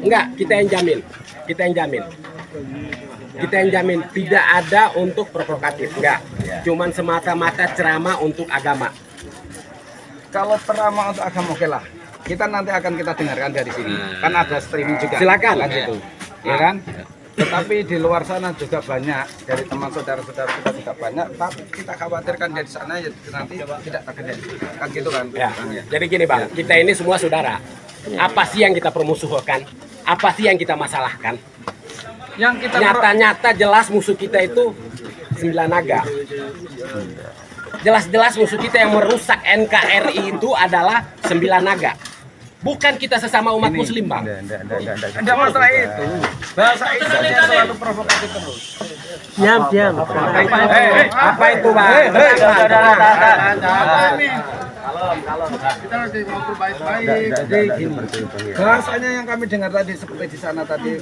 Enggak, kita yang jamin. Kita yang jamin. Kita yang jamin tidak ada untuk provokatif, enggak. Cuman semata-mata ceramah untuk agama. Kalau ceramah untuk agama oke lah. Kita nanti akan kita dengarkan dari sini. Kan ada streaming juga. Silakan. Kan gitu. Ya kan? Tetapi di luar sana juga banyak dari teman saudara-saudara kita juga banyak. Tapi kita khawatirkan dari sana ya nanti tidak terjadi. Kan gitu kan? Ya. Jadi gini Bang, kita ini semua saudara. Apa sih yang kita permusuhkan? Apa sih yang kita masalahkan? Yang kita Nyata-nyata jelas musuh kita itu 9 naga. Jelas-jelas musuh kita yang merusak NKRI itu adalah 9 naga. Bukan kita sesama umat muslim, Bang. Tidak masalah itu. Bahasa Indonesia selalu provokatif terus. Diam. Apa itu, Bang? Apa ini? Kita lagi ngobrol baik-baik. Jadi gini, bahasanya yang kami dengar tadi seperti di sana tadi,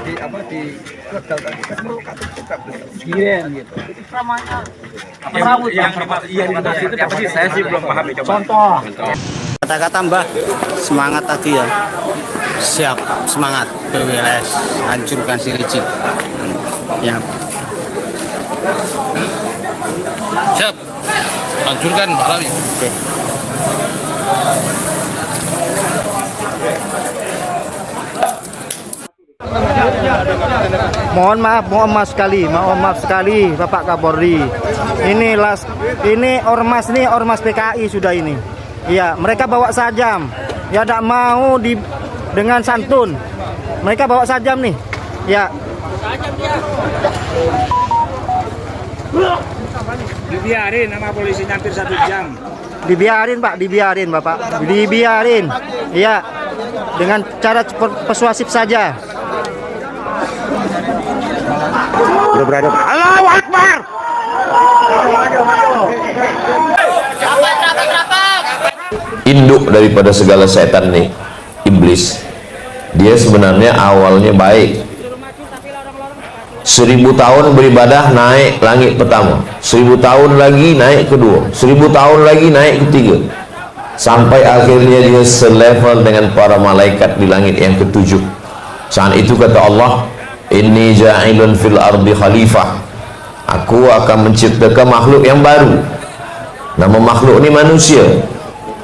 di apa di legal tadi kan provokatif juga beliau. Giren gitu. Itu namanya Yang dimaksud itu apa sih? Saya sih belum paham. contoh. Kata-kata Mbah, semangat tadi ya. Siap, semangat PWLS, hancurkan si licik. Ya. Siap, hancurkan Pak Lali. Oke. Mohon maaf sekali Bapak Kapolri. Ini ormas PKI sudah ini. Iya, mereka bawa sajam. Ya tidak mau dengan santun. Mereka bawa sajam nih. Ya. Dibiarin sama polisi hampir 1 jam. Dibiarin Pak, dibiarin Bapak. Dibiarin. Iya. Dengan cara persuasif saja. Udah berada. Allahu Akbar. Induk daripada segala setan nih, iblis. Dia sebenarnya awalnya baik. 1000 tahun beribadah naik langit pertama, 1000 tahun lagi naik kedua, 1000 tahun lagi naik ketiga, sampai akhirnya dia selevel dengan para malaikat di langit yang ketujuh. Saat itu kata Allah, inni ja'ilun fil ardi khalifah, aku akan menciptakan makhluk yang baru. Nama makhluk ini manusia.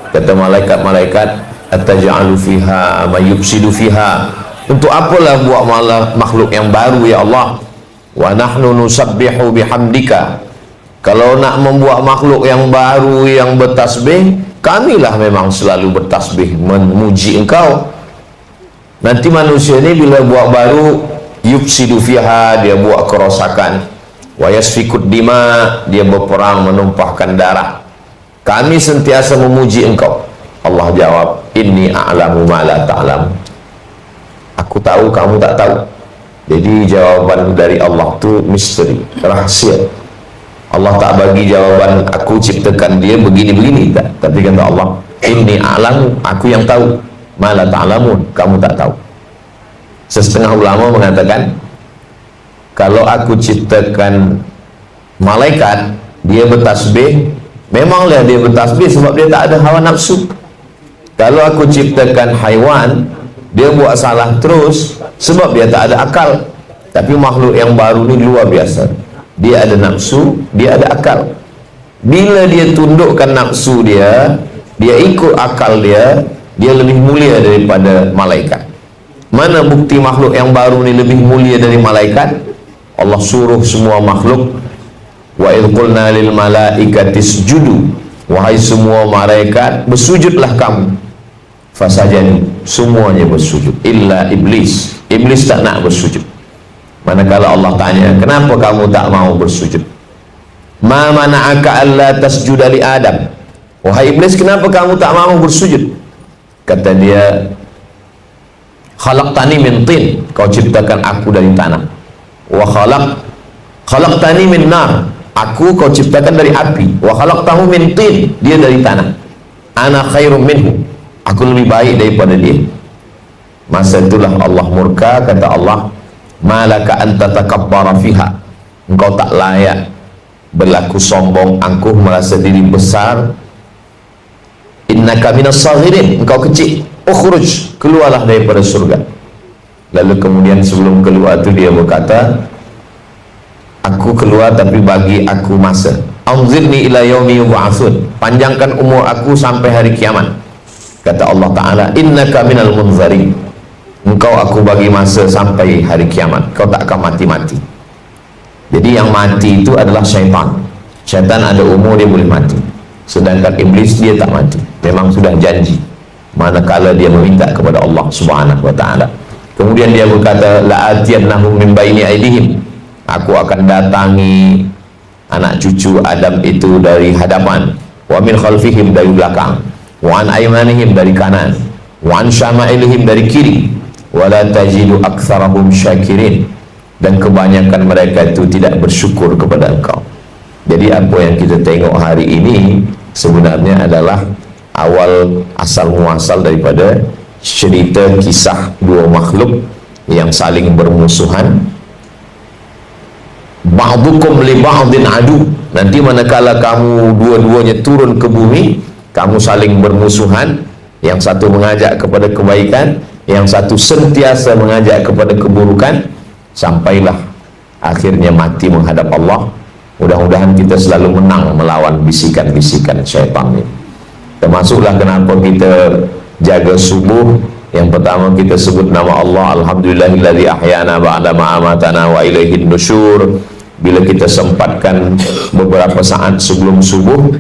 Kata malaikat-malaikat, ataj'alu fiha ma yufsidu fiha, untuk apalah buat makhluk yang baru ya Allah? Wa nahnu nusabbihu bihamdika, kalau nak membuat makhluk yang baru yang bertasbih, kamilah memang selalu bertasbih memuji engkau. Nanti manusia ini bila buat baru, yufsidu fiha, dia buat kerosakan, wa yasfikud dima, dia berperang menumpahkan darah. Kami sentiasa memuji engkau. Allah jawab, inni a'lamu ma la ta'lam, aku tahu kamu tak tahu. Jadi jawaban dari Allah itu misteri, rahasia. Allah tak bagi jawaban aku ciptakan dia begini-begini, tak. Tapi kata Allah, inni a'lamu, aku yang tahu, ma la ta'lamun, kamu tak tahu. Setengah ulama mengatakan, kalau aku ciptakan malaikat, dia bertasbih, memanglah dia bertasbih sebab dia tak ada hawa nafsu. Kalau aku ciptakan haiwan, dia buat salah terus sebab dia tak ada akal. Tapi makhluk yang baru ni luar biasa, dia ada nafsu, dia ada akal. Bila dia tundukkan nafsu dia ikut akal dia lebih mulia daripada malaikat. Mana bukti makhluk yang baru ni lebih mulia dari malaikat? Allah suruh semua makhluk, wa idh qulna lil malaikati isjudu, wahai semua malaikat bersujudlah kamu. Fasajadu, semuanya bersujud, illa iblis. Iblis tak nak bersujud. Manakala Allah tanya, kenapa kamu tak mau bersujud? Ma mana'aka alla tasjuda li Adam, wahai iblis, kenapa kamu tak mau bersujud? Kata dia, khalaqtani min tin, kau ciptakan aku dari tanah. Wa khalaqtani min nar, aku kau ciptakan dari api. Wa khalaqtahu min tin, dia dari tanah. Ana khairum minhu, aku lebih baik daripada dia. Masa itulah Allah murka, kata Allah, malaka anta takabbara fiha, engkau tak layak berlaku sombong, angkuh, merasa diri besar. Innaka minas saghirin, engkau kecil, ukhruj, keluarlah daripada surga. Lalu kemudian sebelum keluar tu dia berkata, aku keluar tapi bagi aku masa. Anzirni ila yaumi yub'atsun, panjangkan umur aku sampai hari kiamat. Kata Allah Ta'ala, innaka minal munzarin, engkau aku bagi masa sampai hari kiamat, kau tak akan mati-mati. Jadi yang mati itu adalah syaitan. Syaitan ada umur dia boleh mati, sedangkan iblis dia tak mati. Memang sudah janji manakala dia meminta kepada Allah Subhanahu wa Ta'ala. Kemudian dia berkata, la'atiyannahum min baini aydihim, aku akan datangi anak cucu Adam itu dari hadapan, wa min khalfihim, dari belakang, wa an aymanihim, dari kanan, wa an syama'ilihim, dari kiri, wa la tajidu aktsarahum syakirin, dan kebanyakan mereka itu tidak bersyukur kepada engkau. Jadi apa yang kita tengok hari ini sebenarnya adalah awal asal muasal daripada cerita kisah dua makhluk yang saling bermusuhan. Ba'dukum li ba'din adu, nanti manakala kamu dua-duanya turun ke bumi, kamu saling bermusuhan, yang satu mengajak kepada kebaikan, yang satu sentiasa mengajak kepada keburukan, sampailah akhirnya mati menghadap Allah. Mudah-mudahan kita selalu menang melawan bisikan-bisikan syaitan ini. Termasuklah kenapa kita jaga subuh. Yang pertama kita sebut nama Allah, alhamdulillahilladzi ahyana ba'da ma amatana wa ilaihin nusyur. Bila kita sempatkan beberapa saat sebelum subuh,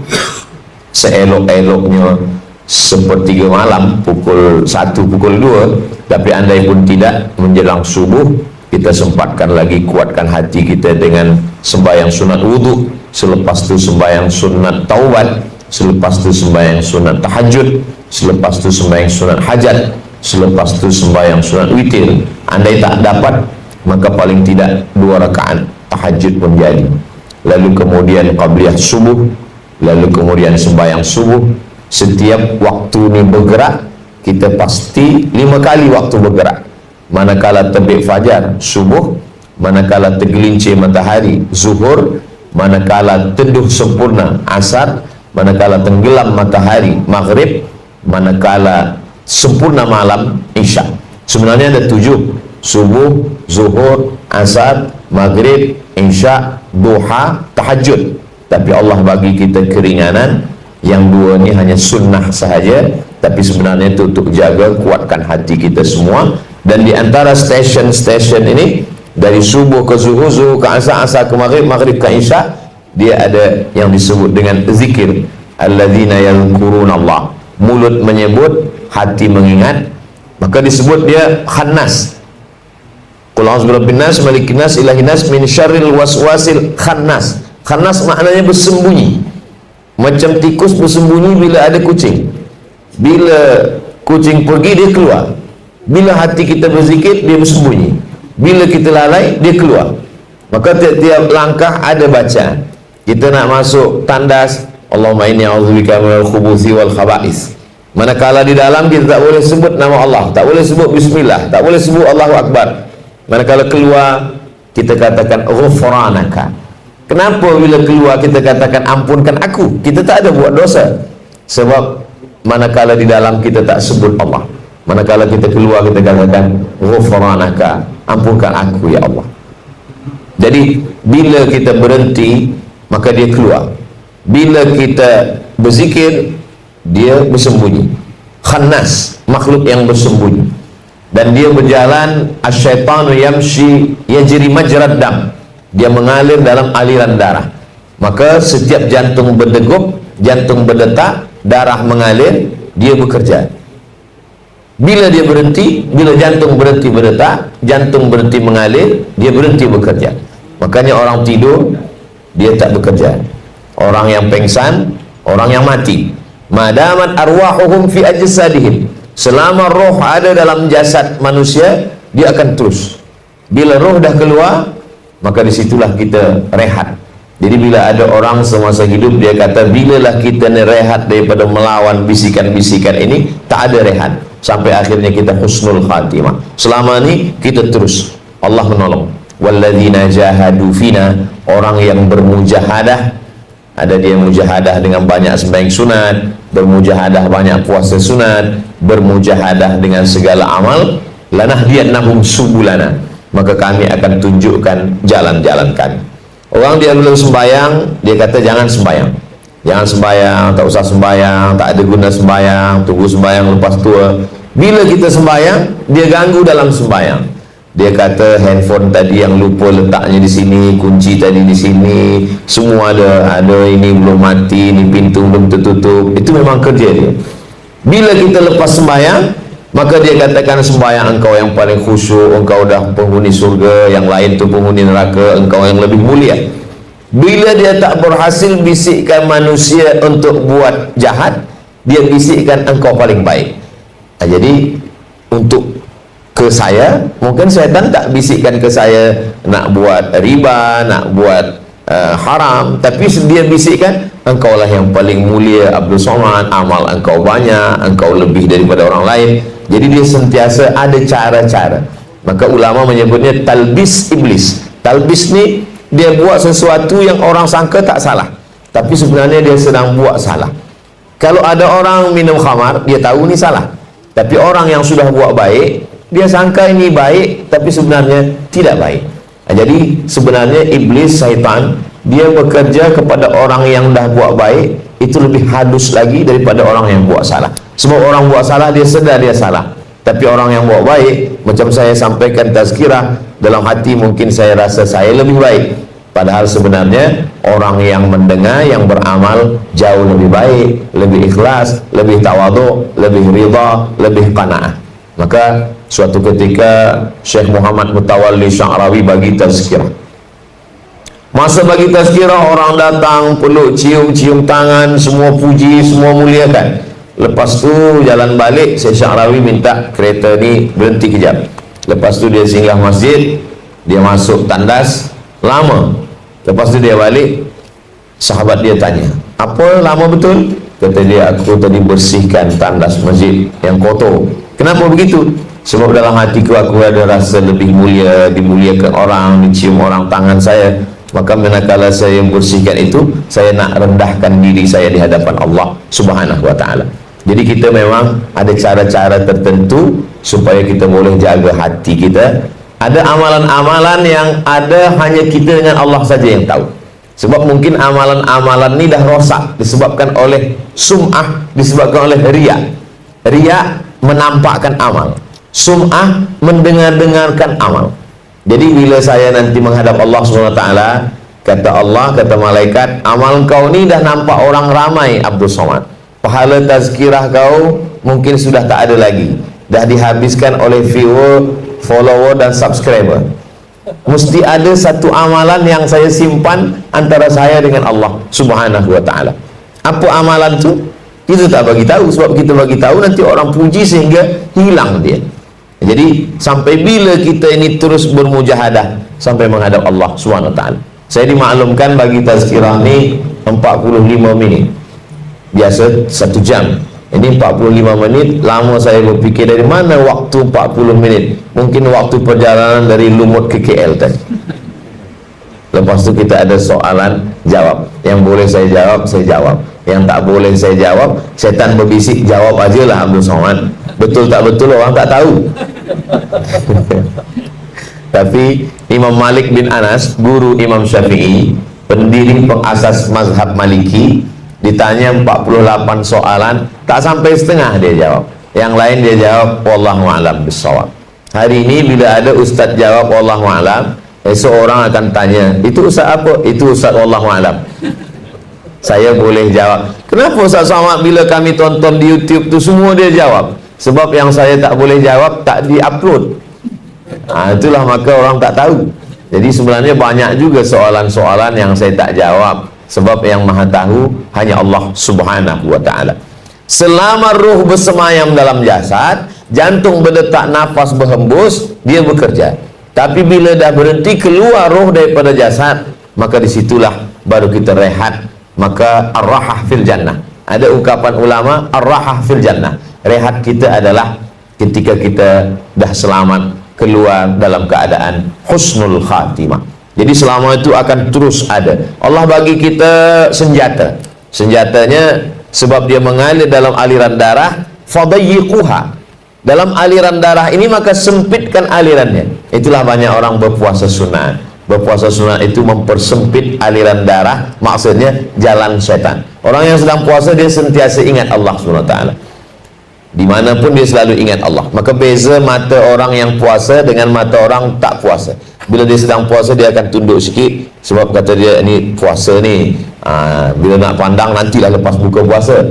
seelok-eloknya sepertiga malam, pukul 1, pukul 2, tapi andai pun tidak, menjelang subuh kita sempatkan lagi kuatkan hati kita dengan sembahyang sunat wudu, selepas tu sembahyang sunat taubat, selepas tu sembahyang sunat tahajud, selepas tu sembahyang sunat hajat, selepas tu sembahyang sunat witir. Andai tak dapat, maka paling tidak 2 rakaat tahajud pun jadi. Lalu kemudian qabliyah subuh, lalu kemudian sembahyang subuh. Setiap waktu ni bergerak, kita pasti 5 kali waktu bergerak. Manakala terbit fajar, subuh, manakala tergelincir matahari, zuhur, manakala teduh sempurna, asar, manakala tenggelam matahari, maghrib, manakala sempurna malam, isya. Sebenarnya ada 7: subuh, zuhur, asar, maghrib, isya, duha, tahajud. Tapi Allah bagi kita keringanan, yang 2 ni hanya sunnah sahaja, tapi sebenarnya itu untuk jaga kuatkan hati kita semua. Dan di antara stesen ini, dari subuh ke zuhur, zuhur ke asar, asar ke maghrib, maghrib ke isya, dia ada yang disebut dengan zikir, alladzina yadhkuruna Allah. Mulut menyebut, hati mengingat, maka disebut dia khannas. Qul a'udzu birabbin nas, malikin nas, ilahin nas, min syarril waswasil khannas. Khannas maknanya bersembunyi. Macam tikus bersembunyi bila ada kucing. Bila kucing pergi, dia keluar. Bila hati kita berzikir, dia bersembunyi. Bila kita lalai, dia keluar. Maka tiap-tiap langkah ada bacaan. Kita nak masuk tandas, Allahumma inni a'udzubika minal khubuthi wal khaba'is. Manakala di dalam, kita tak boleh sebut nama Allah, tak boleh sebut bismillah, tak boleh sebut Allahu Akbar. Manakala keluar, kita katakan ghufranaka. Kenapa bila keluar kita katakan ampunkan aku? Kita tak ada buat dosa. Sebab manakala di dalam kita tak sebut Allah, manakala kita keluar kita katakan ghufranaka, ampunkan aku ya Allah. Jadi bila kita berhenti, maka dia keluar. Bila kita berzikir, dia bersembunyi. Khannas, makhluk yang bersembunyi. Dan dia berjalan, asyaitanu yamshi yajri majrad dam, dia mengalir dalam aliran darah. Maka setiap jantung berdegup, jantung berdetak, darah mengalir, dia bekerja. Bila dia berhenti, bila jantung berhenti berdetak, jantung berhenti mengalir, dia berhenti bekerja. Makanya orang tidur, dia tak bekerja. Orang yang pengsan, orang yang mati. Madamat arwahuhum fi ajsadihim, selama roh ada dalam jasad manusia, dia akan terus. Bila roh dah keluar, maka disitulah kita rehat. Jadi bila ada orang semasa hidup, dia kata bilalah kita ni rehat daripada melawan bisikan-bisikan ini, tak ada rehat sampai akhirnya kita husnul khatimah. Selama ni kita terus, Allah menolong. Walladzina jahadu fina, orang yang bermujahadah, ada dia mujahadah dengan banyak sembahyang sunat, bermujahadah banyak puasa sunat, bermujahadah dengan segala amal, lanahdiyannahum subulana, maka kami akan tunjukkan jalan-jalan kami. Orang dia belum sembahyang, dia kata jangan sembahyang, jangan sembahyang, tak usah sembahyang, tak ada guna sembahyang, tunggu sembahyang lepas tua. Bila kita sembahyang, dia ganggu dalam sembahyang. Dia kata handphone tadi yang lupa letaknya di sini, kunci tadi di sini, semua ada ini belum mati, ini pintu belum tertutup. Itu memang kerja dia. Bila kita lepas sembahyang, maka dia katakan sembahyang engkau yang paling khusyuk, engkau dah penghuni surga, yang lain tu penghuni neraka, engkau yang lebih mulia. Bila dia tak berhasil bisikkan manusia untuk buat jahat, dia bisikkan engkau paling baik. Jadi untuk ke saya, mungkin syaitan tak bisikkan ke saya nak buat riba, nak buat haram, tapi dia bisikkan engkau lah yang paling mulia Abdul Somad, amal engkau banyak, engkau lebih daripada orang lain. Jadi dia sentiasa ada cara-cara. Maka ulama menyebutnya talbis iblis. Talbis ni dia buat sesuatu yang orang sangka tak salah, tapi sebenarnya dia sedang buat salah. Kalau ada orang minum khamar, dia tahu ni salah, tapi orang yang sudah buat baik, dia sangka ini baik, tapi sebenarnya tidak baik. Jadi sebenarnya iblis, syaitan, dia bekerja kepada orang yang dah buat baik itu lebih halus lagi daripada orang yang buat salah. Sebab orang buat salah dia sedar dia salah, tapi orang yang buat baik, macam saya sampaikan tazkirah, dalam hati mungkin saya rasa saya lebih baik, padahal sebenarnya orang yang mendengar, yang beramal jauh lebih baik, lebih ikhlas, lebih tawaduk, lebih ridha, lebih qanaah. Maka suatu ketika Syekh Muhammad Mutawalli Sya'rawi bagi tazkirah. Masa bagi tazkirah, orang datang peluk, cium tangan, semua puji, semua muliakan. Lepas tu jalan balik, Syekh Sya'rawi minta kereta ni berhenti kejap. Lepas tu dia singgah masjid, dia masuk tandas, lama. Lepas tu dia balik, sahabat dia tanya, apa lama betul? Kata dia, aku tadi bersihkan tandas masjid yang kotor. Kenapa begitu? Sebab dalam hatiku aku ada rasa lebih mulia, dimuliakan orang, dicium orang tangan saya. Maka manakala saya bersihkan itu, saya nak rendahkan diri saya di hadapan Allah Subhanahu wa ta'ala. Jadi kita memang ada cara-cara tertentu supaya kita boleh jaga hati kita. Ada amalan-amalan yang ada hanya kita dengan Allah saja yang tahu. Sebab mungkin amalan-amalan ni dah rosak disebabkan oleh sum'ah, disebabkan oleh riya. Riya menampakkan amal, sum'ah mendengar-dengarkan amal. Jadi bila saya nanti menghadap Allah SWT, kata Allah, kata malaikat, amal kau ni dah nampak orang ramai Abdul Somad, pahala tazkirah kau mungkin sudah tak ada lagi, dah dihabiskan oleh viewer, follower dan subscriber. Mesti ada satu amalan yang saya simpan antara saya dengan Allah Subhanahu wa ta'ala. Apa amalan tu? Kita tak bagi tahu, sebab kita bagi tahu nanti orang puji sehingga hilang dia. Jadi sampai bila kita ini terus bermujahadah sampai menghadap Allah Subhanahu wa ta'ala. Saya dimaklumkan bagi tazkirah ni 45 minit. Biasa 1 jam. Ini 45 menit. Lama saya berfikir dari mana waktu 40 menit. Mungkin waktu perjalanan dari Lumut ke KL tadi. Lepas tu kita ada soalan jawab. Yang boleh saya jawab, saya jawab. Yang tak boleh saya jawab, setan berbisik, jawab aja lah Abdul Somad. Betul tak betul orang tak tahu. Tapi Imam Malik bin Anas, guru Imam Syafi'i, pendiri pengasas mazhab Maliki, ditanya 48 soalan, tak sampai setengah dia jawab. Yang lain dia jawab wallahu a'lam bissawab. Hari ini bila ada ustaz jawab wallahu a'lam, esok orang akan tanya, itu ustaz apa? Itu ustaz wallahu a'lam. Saya boleh jawab. Kenapa Ustaz Somad bila kami tonton di YouTube tu semua dia jawab? Sebab yang saya tak boleh jawab tak di-upload. Itulah maka orang tak tahu. Jadi sebenarnya banyak juga soalan-soalan yang saya tak jawab. Sebab yang maha tahu hanya Allah Subhanahu wa ta'ala. Selama ruh bersemayam dalam jasad, jantung berdetak, nafas berhembus, dia bekerja. Tapi bila dah berhenti keluar ruh daripada jasad, maka disitulah baru kita rehat. Maka ar-rahah fil jannah. Ada ungkapan ulama, ar-rahah fil jannah. Rehat kita adalah ketika kita dah selamat keluar dalam keadaan husnul khatimah. Jadi selama itu akan terus ada. Allah bagi kita senjata. Senjatanya sebab dia mengalir dalam aliran darah, fadayyiquha. Dalam aliran darah ini maka sempitkan alirannya. Itulah banyak orang berpuasa sunat. Berpuasa sunat itu mempersempit aliran darah, maksudnya jalan setan. Orang yang sedang puasa dia sentiasa ingat Allah SWT. Dimanapun dia selalu ingat Allah. Maka beza mata orang yang puasa dengan mata orang tak puasa. Bila dia sedang puasa dia akan tunduk sikit, sebab kata dia ni puasa ni, bila nak pandang nantilah lepas buka puasa.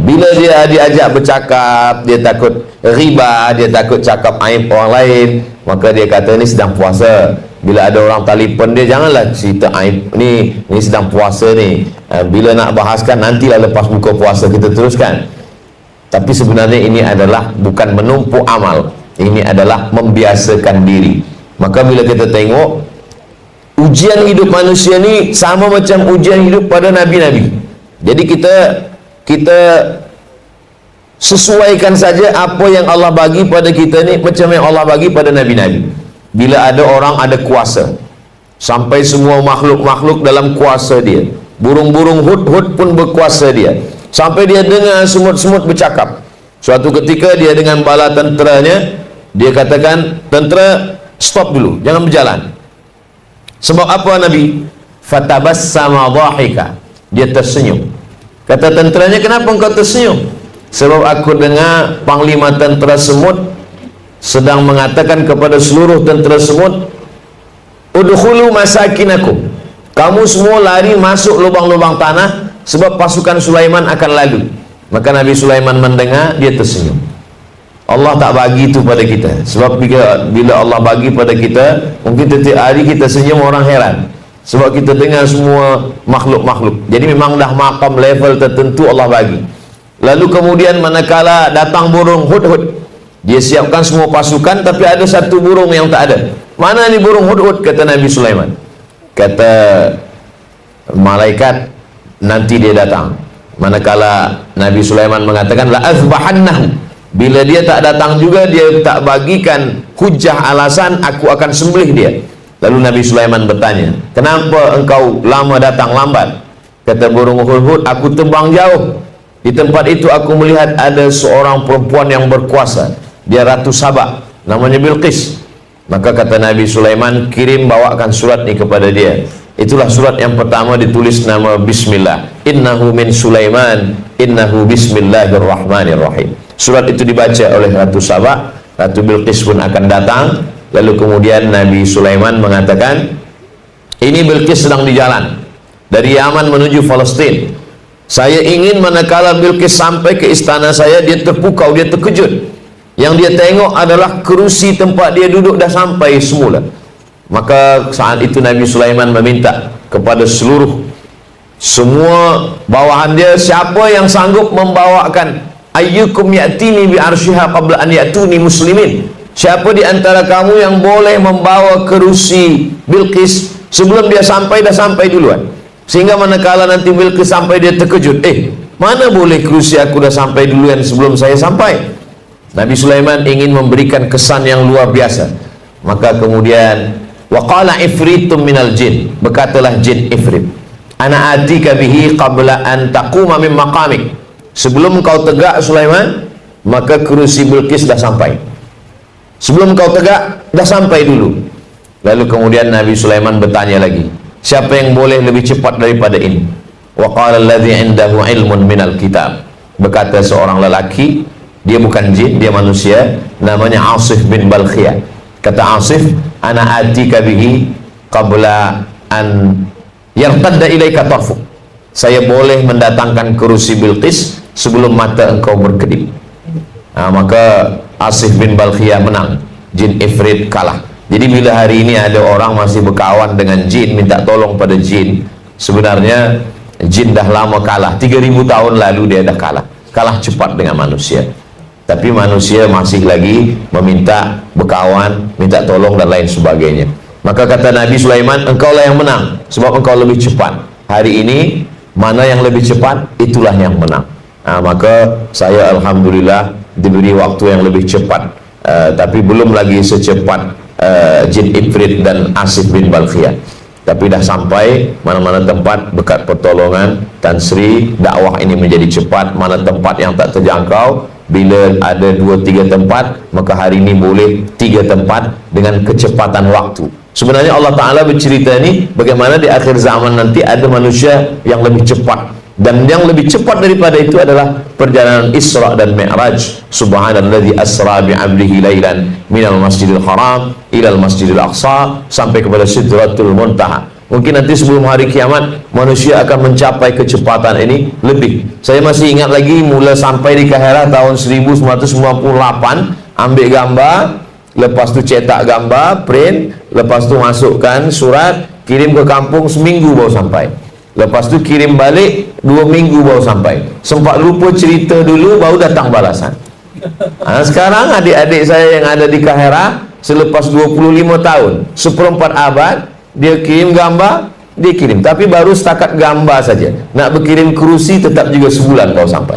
Bila dia diajak bercakap, dia takut riba, dia takut cakap aib orang lain, maka dia kata ni sedang puasa. Bila ada orang telefon dia, janganlah cerita aib ni sedang puasa ni. Bila nak bahaskan nantilah lepas buka puasa kita teruskan. Tapi sebenarnya ini adalah bukan menumpuk amal, ini adalah membiasakan diri. Maka bila kita tengok ujian hidup manusia ni sama macam ujian hidup pada nabi-nabi. Jadi kita sesuaikan saja apa yang Allah bagi pada kita ni macam yang Allah bagi pada nabi-nabi. Bila ada orang ada kuasa, sampai semua makhluk-makhluk dalam kuasa dia. Burung-burung hud-hud pun berkuasa dia. Sampai dia dengar semut-semut bercakap. Suatu ketika dia dengan bala tenteranya, dia katakan, tentera stop dulu, jangan berjalan. Sebab apa Nabi? Fatabassama dhahika. Dia tersenyum. Kata tenteranya, kenapa engkau tersenyum? Sebab aku dengar panglima tentera semut sedang mengatakan kepada seluruh tentera semut, udkhulu masakinakum. Kamu semua lari masuk lubang-lubang tanah, sebab pasukan Sulaiman akan lalu. Maka Nabi Sulaiman mendengar, dia tersenyum. Allah tak bagi itu pada kita. Sebab bila Allah bagi pada kita, mungkin setiap hari kita senyum, orang heran. Sebab kita dengar semua makhluk-makhluk. Jadi memang dah makam level tertentu Allah bagi. Lalu kemudian manakala datang burung hud-hud, dia siapkan semua pasukan, tapi ada satu burung yang tak ada. Mana ni burung hud-hud? Kata Nabi Sulaiman. Kata malaikat, nanti dia datang. Manakala Nabi Sulaiman mengatakan la azbahannahu, bila dia tak datang juga, dia tak bagikan hujah alasan, aku akan sembelih dia. Lalu Nabi Sulaiman bertanya, kenapa engkau lama datang lambat? Kata burung hud-hud, aku terbang jauh. Di tempat itu aku melihat ada seorang perempuan yang berkuasa. Dia Ratu Sabah, namanya Bilqis. Maka kata Nabi Sulaiman, kirim bawakan surat ni kepada dia. Itulah surat yang pertama ditulis nama Bismillah. Innahu min Sulaiman, innahu bismillahirrahmanirrahim. Surat itu dibaca oleh Ratu Sabah. Ratu Bilqis pun akan datang. Lalu kemudian Nabi Sulaiman mengatakan, ini Bilqis sedang di jalan dari Yaman menuju Palestin. Saya ingin manakala Bilqis sampai ke istana saya, dia terpukau, dia terkejut. Yang dia tengok adalah kerusi tempat dia duduk dah sampai semula. Maka saat itu Nabi Sulaiman meminta kepada semua bawahan dia, siapa yang sanggup membawakan ayyukum ya'tini bi arsyiha qabla an ya'tuni muslimin. Siapa di antara kamu yang boleh membawa kerusi Bilqis sebelum dia sampai, dah sampai duluan. Sehingga manakala nanti Bilqis sampai, dia terkejut, mana boleh kerusi aku dah sampai duluan sebelum saya sampai. Nabi Sulaiman ingin memberikan kesan yang luar biasa. Maka kemudian waqala ifritum minal jin, berkatalah jin ifrit, ana atika bihi qabla an taquma min maqamik. Sebelum kau tegak Sulaiman, maka kerusi Bilqis dah sampai. Sebelum kau tegak, dah sampai dulu. Lalu kemudian Nabi Sulaiman bertanya lagi, siapa yang boleh lebih cepat daripada ini? Wa qala alladhi indahu ilmun minal kitab. Berkata seorang lelaki, dia bukan jin, dia manusia, namanya Asif bin Balkhiyah. Kata Asif, ana atika bihi qabla an yartadda ilaika tarfuk. Saya boleh mendatangkan kerusi Bilqis sebelum mata engkau berkedip. Maka Asif bin Balkhiyah menang, jin ifrit kalah. Jadi bila hari ini ada orang masih berkawan dengan jin, minta tolong pada jin, sebenarnya jin dah lama kalah. 3000 tahun lalu dia dah kalah cepat dengan manusia. Tapi manusia masih lagi meminta berkawan, minta tolong dan lain sebagainya. Maka kata Nabi Sulaiman, engkaulah yang menang sebab engkau lebih cepat. Hari ini mana yang lebih cepat, itulah yang menang. Maka saya alhamdulillah diberi waktu yang lebih cepat, tapi belum lagi secepat jin ifrit dan Asif bin Balkhiyah. Tapi dah sampai mana-mana tempat berkat pertolongan Tan Sri, dakwah ini menjadi cepat. Mana tempat yang tak terjangkau, bila ada 2-3 tempat, maka hari ini boleh 3 tempat dengan kecepatan waktu. Sebenarnya Allah Ta'ala bercerita ni bagaimana di akhir zaman nanti ada manusia yang lebih cepat, dan yang lebih cepat daripada itu adalah perjalanan Isra dan Mi'raj. Subhanalladzi asra bi'abdihi lailan minal masjidil haram ilal masjidil aqsa, sampai kepada Sidratul Muntaha. Mungkin nanti sebelum hari kiamat manusia akan mencapai kecepatan ini lebih. Saya masih ingat lagi mula sampai di Kahira tahun 1998, ambil gambar, lepas tu cetak gambar, print, lepas tu masukkan surat, kirim ke kampung, seminggu baru sampai. Lepas tu kirim balik, 2 minggu baru sampai. Sempat lupa cerita dulu, baru datang balasan. Sekarang adik-adik saya yang ada di Kahira, selepas 25 tahun, 1/4 abad, dia kirim gambar, dia kirim. Tapi baru setakat gambar saja. Nak berkirim kerusi tetap juga sebulan baru sampai.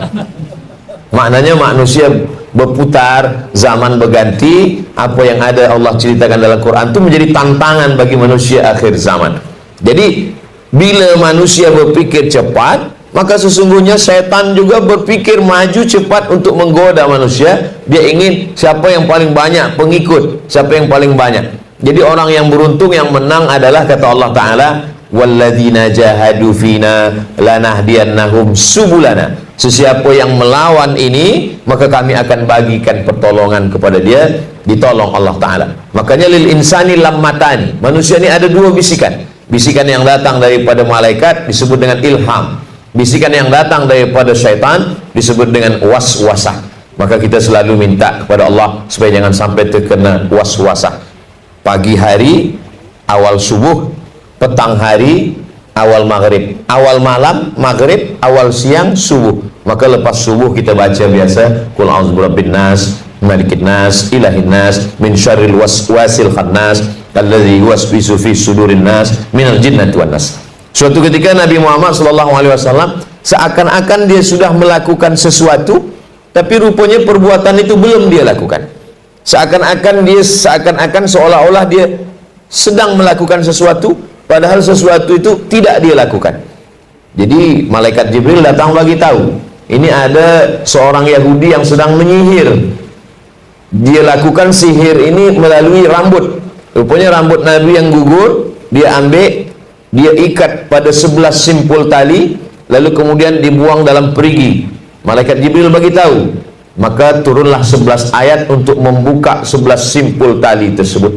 Maknanya manusia berputar, zaman berganti. Apa yang ada Allah ceritakan dalam Quran itu menjadi tantangan bagi manusia akhir zaman. Jadi bila manusia berpikir cepat, maka sesungguhnya syaitan juga berpikir maju cepat untuk menggoda manusia. Dia ingin siapa yang paling banyak pengikut, siapa yang paling banyak. Jadi orang yang beruntung, yang menang adalah, kata Allah Ta'ala, walladzina jahadu fina lanahdiyannahum subulana. Sesiapa yang melawan ini, maka kami akan bagikan pertolongan kepada dia, ditolong Allah Ta'ala. Makanya lil insani lammatani, manusia ini ada 2 bisikan. Bisikan yang datang daripada malaikat disebut dengan ilham. Bisikan yang datang daripada syaitan disebut dengan waswasah. Maka kita selalu minta kepada Allah supaya jangan sampai terkena waswasah. Pagi hari, awal subuh, petang hari, awal maghrib, awal malam, maghrib, awal siang, subuh. Maka lepas subuh kita baca biasa, Qul a'udzu birabbin nas, malikin nas, ilahin nas, min syarril waswasil khannas, alladzi yuwaswisu fi sudurin nas, minal jinnati wan nas. Suatu ketika Nabi Muhammad SAW seakan-akan dia sudah melakukan sesuatu, tapi rupanya perbuatan itu belum dia lakukan. Seakan-akan seolah-olah dia sedang melakukan sesuatu, padahal sesuatu itu tidak dia lakukan. Jadi malaikat Jibril datang bagi tahu, ini ada seorang Yahudi yang sedang menyihir. Dia lakukan sihir ini melalui rambut. Rupanya rambut Nabi yang gugur, dia ambil, dia ikat pada 11 simpul tali, lalu kemudian dibuang dalam perigi. Malaikat Jibril bagi tahu. Maka turunlah 11 ayat untuk membuka 11 simpul tali tersebut.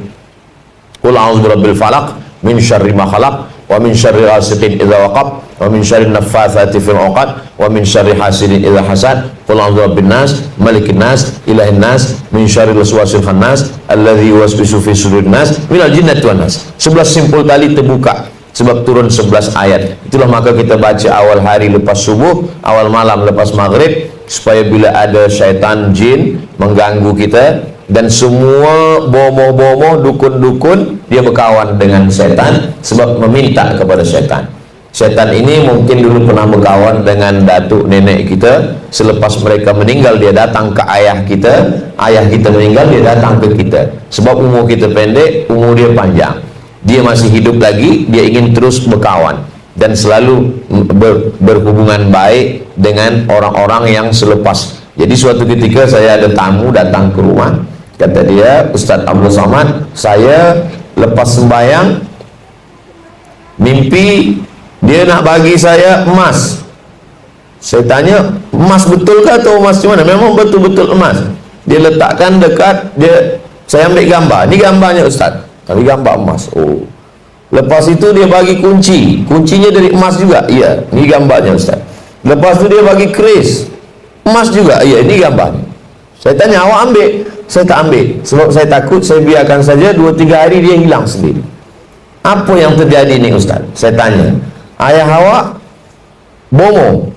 Qul a'udzu birabbil falaq min syarri ma khalaq wa min syarri ghasiqin idza waqab wa min syarri naffatsati fil 'uqad wa min syarri hasidin idza hasad. Qul a'udzu birabbin nas malikin nas ilahin nas min syarril waswasil khannas alladzi yuwaswisu fi sudurin nas minal jinnati wan nas. 11 simpul tali terbuka sebab turun 11 ayat. Itulah maka kita baca awal hari lepas subuh, awal malam lepas maghrib, supaya bila ada syaitan jin mengganggu kita, dan semua bomoh-bomoh, dukun-dukun, dia berkawan dengan syaitan sebab meminta kepada syaitan. Syaitan ini mungkin dulu pernah berkawan dengan datuk nenek kita. Selepas mereka meninggal, dia datang ke ayah kita. Ayah kita meninggal, dia datang ke kita. Sebab umur kita pendek, umur dia panjang. Dia masih hidup lagi, dia ingin terus berkawan dan selalu berhubungan baik dengan orang-orang yang selepas. Jadi suatu ketika saya ada tamu datang ke rumah, kata dia, Ustaz Abdul Somad, saya lepas sembahyang mimpi dia nak bagi saya emas. Saya tanya, emas betul ke atau emas di mana? Memang betul-betul emas. Dia letakkan dekat dia, saya ambil gambar. Ini gambarnya Ustaz. Ini gambar emas. Oh. Lepas itu dia bagi kunci. Kuncinya dari emas juga. Iya, ini gambarnya Ustaz. Lepas itu dia bagi keris. Emas juga. Iya, ini gambarnya. Saya tanya, awak ambil? Saya tak ambil. Sebab saya takut, saya biarkan saja 2-3 hari dia hilang sendiri. Apa yang terjadi ni Ustaz? Saya tanya. Ayah awak bomo?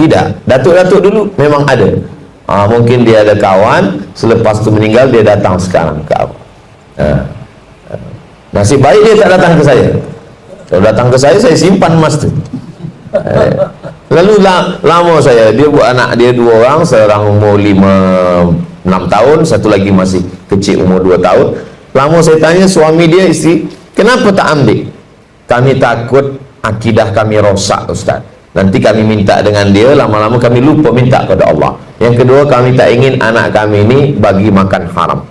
Tidak. Datuk-datuk dulu memang ada. Mungkin dia ada kawan, selepas itu meninggal, dia datang sekarang ke awak. Nasib baik dia tak datang ke saya. Kalau datang ke saya simpan emas tu. Lalu lama saya, dia buat anak dia 2 orang, seorang umur 5-6 tahun, satu lagi masih kecil umur 2 tahun. Lama saya tanya suami dia, isteri, kenapa tak ambil? kami takut akidah kami rosak Ustaz. Nanti kami minta dengan dia, lama-lama kami lupa minta kepada Allah. Yang kedua, kami tak ingin anak kami ini bagi makan haram.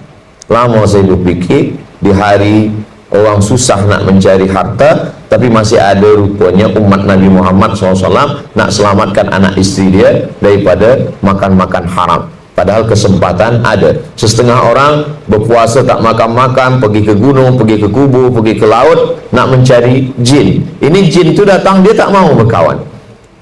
Lama saya berfikir, di hari orang susah nak mencari harta, tapi masih ada rupanya umat Nabi Muhammad SAW nak selamatkan anak isteri dia daripada makan-makan haram. Padahal kesempatan ada. Setengah orang berpuasa tak makan-makan, pergi ke gunung, pergi ke kubur, pergi ke laut, nak mencari jin. Ini jin tu datang, dia tak mau berkawan.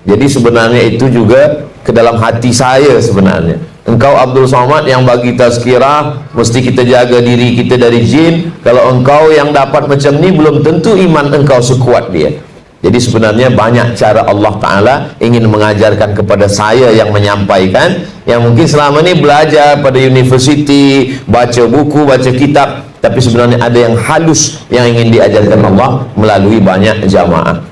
Jadi sebenarnya itu juga ke dalam hati saya sebenarnya. Engkau Abdul Somad yang bagi tazkirah, mesti kita jaga diri kita dari jin. Kalau engkau yang dapat macam ni, belum tentu iman engkau sekuat dia. Jadi sebenarnya banyak cara Allah Ta'ala ingin mengajarkan kepada saya yang menyampaikan, yang mungkin selama ni belajar pada universiti, baca buku, baca kitab, tapi sebenarnya ada yang halus yang ingin diajarkan Allah melalui banyak jamaah.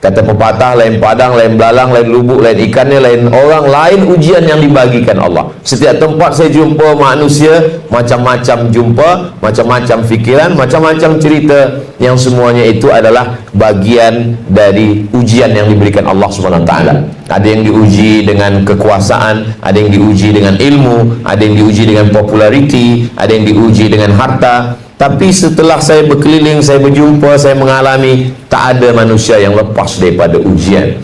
Kata pepatah, lain padang, lain belalang, lain lubuk, lain ikannya, lain orang, lain ujian yang dibagikan Allah. Setiap tempat saya jumpa manusia, macam-macam jumpa, macam-macam fikiran, macam-macam cerita, yang semuanya itu adalah bagian dari ujian yang diberikan Allah SWT. Ada yang diuji dengan kekuasaan, ada yang diuji dengan ilmu, ada yang diuji dengan populariti, ada yang diuji dengan harta. Tapi setelah saya berkeliling, saya berjumpa, saya mengalami, tak ada manusia yang lepas daripada ujian.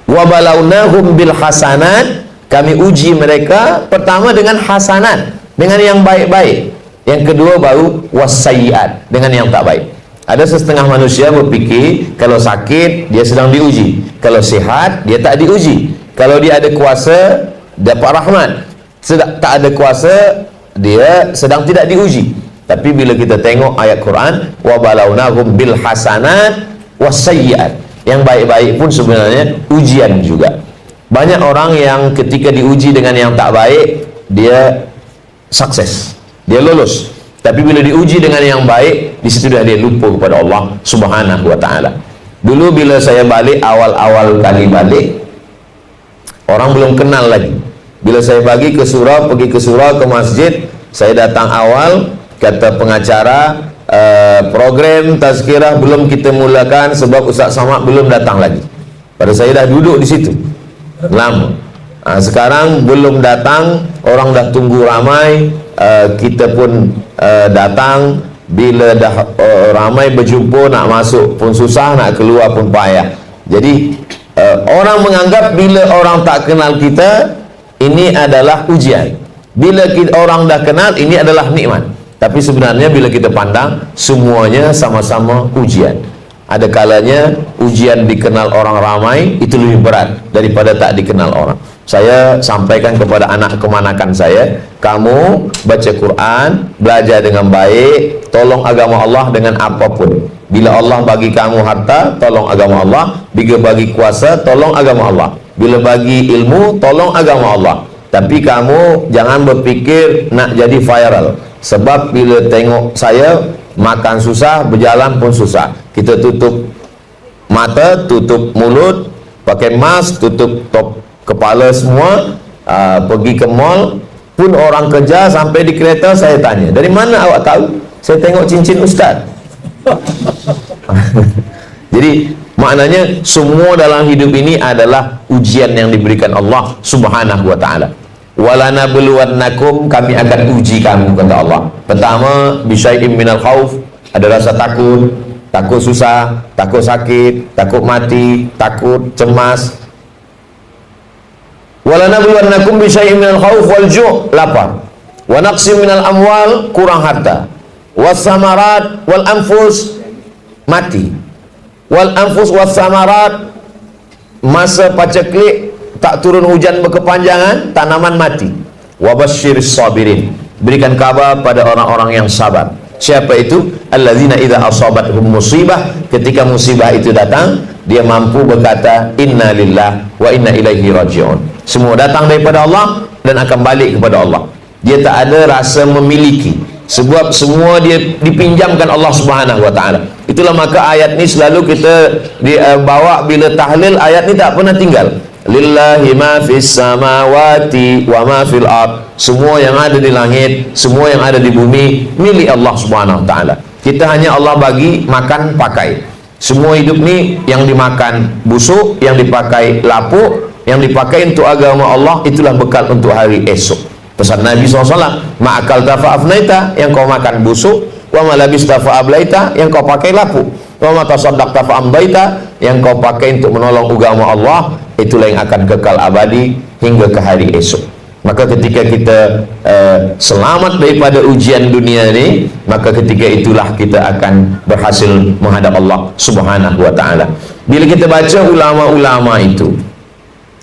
Wa balawnahum bil hasanat, kami uji mereka pertama dengan hasanat, dengan yang baik-baik. Yang kedua baru wasayyiat, dengan yang tak baik. Ada setengah manusia berfikir kalau sakit dia sedang diuji, kalau sihat dia tak diuji, kalau dia ada kuasa dapat rahmat, tak ada kuasa dia sedang tidak diuji. Tapi bila kita tengok ayat Quran, wa balawnahum bil hasanat wasayyiat, yang baik-baik pun sebenarnya ujian juga. Banyak orang yang ketika diuji dengan yang tak baik, dia sukses, dia lulus. Tapi bila diuji dengan yang baik, di situ dah dia lupa kepada Allah Subhanahu wa taala. Dulu bila saya balik, awal-awal kali balik, orang belum kenal lagi. Bila saya pergi ke surau, ke masjid, saya datang awal. Kata pengacara, program tazkirah belum kita mulakan sebab Ustaz Somad belum datang lagi. Pada saya dah duduk di situ lama. Sekarang belum datang, orang dah tunggu ramai, kita pun datang. Bila dah ramai berjumpa, nak masuk pun susah, nak keluar pun payah. Jadi orang menganggap bila orang tak kenal kita, ini adalah ujian. Bila orang dah kenal, ini adalah nikmat. Tapi sebenarnya bila kita pandang, semuanya sama-sama ujian. Ada kalanya ujian dikenal orang ramai itu lebih berat daripada tak dikenal orang. Saya sampaikan kepada anak kemanakan saya, kamu baca Quran, belajar dengan baik, tolong agama Allah dengan apapun. Bila Allah bagi kamu harta, tolong agama Allah. Bila bagi kuasa, tolong agama Allah. Bila bagi ilmu, tolong agama Allah. Tapi kamu jangan berfikir nak jadi viral. Sebab bila tengok saya makan susah, berjalan pun susah. Kita tutup mata, tutup mulut, pakai mask, tutup top kepala semua, pergi ke mall pun orang kerja, sampai di kereta saya tanya, dari mana awak tahu? Saya tengok cincin ustaz. Jadi maknanya semua dalam hidup ini adalah ujian yang diberikan Allah Subhanahu wa taala. Walanabluwannakum, kami akan uji kamu, kata Allah. Pertama, bisyai'im minal khauf, ada rasa takut, takut susah, takut sakit, takut mati, takut cemas. Walanabluwannakum bisyai'im minal khauf wal ju', lapar. Wa naqsim minal amwal, kurang harta. Was samarat wal anfus, mati. Wal anfus was samarat, masa paceklik tak turun hujan berkepanjangan, tanaman mati. Wabasyiris sabirin, berikan kabar pada orang-orang yang sabar. Siapa itu? Allazina idza asabatuhum musibah, ketika musibah itu datang, dia mampu berkata inna lillah wa inna ilaihi raji'un. Semua datang daripada Allah dan akan balik kepada Allah. Dia tak ada rasa memiliki, sebab semua dia dipinjamkan Allah Subhanahu wa taala. Itulah maka ayat ni selalu kita bawa bila tahlil, ayat ni tak pernah tinggal. Lillahi ma fis samawati wa ma fil ard, semua yang ada di langit, semua yang ada di bumi milik Allah Subhanahu wa taala. Kita hanya Allah bagi makan pakai. Semua hidup ni yang dimakan busuk, yang dipakai lapuk, yang dipakai untuk agama Allah, itulah bekal untuk hari esok. Pesan Nabi SAW, ma'akal tafa'afnaita, yang kau makan busuk, wa malabis tafa'ablaita, yang kau pakai lapuk, wa matasaddaq tafa'amdaita, yang kau pakai untuk menolong agama Allah, itulah yang akan kekal abadi hingga ke hari esok. Maka ketika kita selamat daripada ujian dunia ini, maka ketika itulah kita akan berhasil menghadap Allah Subhanahu wa ta'ala. Bila kita baca ulama-ulama itu,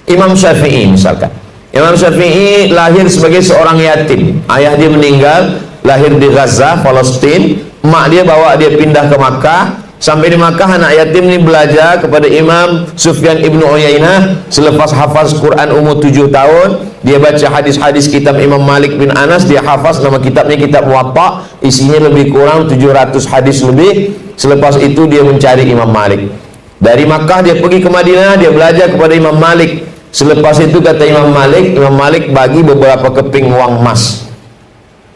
Imam Syafi'i misalkan, Imam Syafi'i lahir sebagai seorang yatim. Ayah dia meninggal, lahir di Gaza, Palestin. Mak dia bawa dia pindah ke Makkah. Sampai di Makkah, anak yatim ini belajar kepada Imam Sufyan ibnu Uyainah. Selepas hafaz Quran umur 7 tahun, dia baca hadis-hadis kitab Imam Malik bin Anas. Dia hafaz, nama kitabnya kitab Muwatta, isinya lebih kurang 700 hadis lebih. Selepas itu dia mencari Imam Malik. Dari Makkah dia pergi ke Madinah, dia belajar kepada Imam Malik. Selepas itu kata Imam Malik bagi beberapa keping wang emas.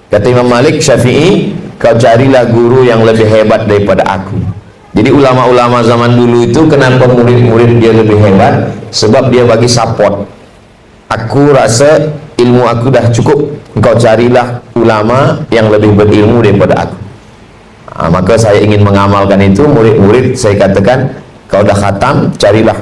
Kata Imam Malik, Syafi'i, kau carilah guru yang lebih hebat daripada aku. Jadi ulama-ulama zaman dulu itu, kenapa murid-murid dia lebih hebat? Sebab dia bagi support. Aku rasa ilmu aku dah cukup, engkau carilah ulama yang lebih berilmu daripada aku. Maka saya ingin mengamalkan itu. Murid-murid saya katakan, kau dah khatam, carilah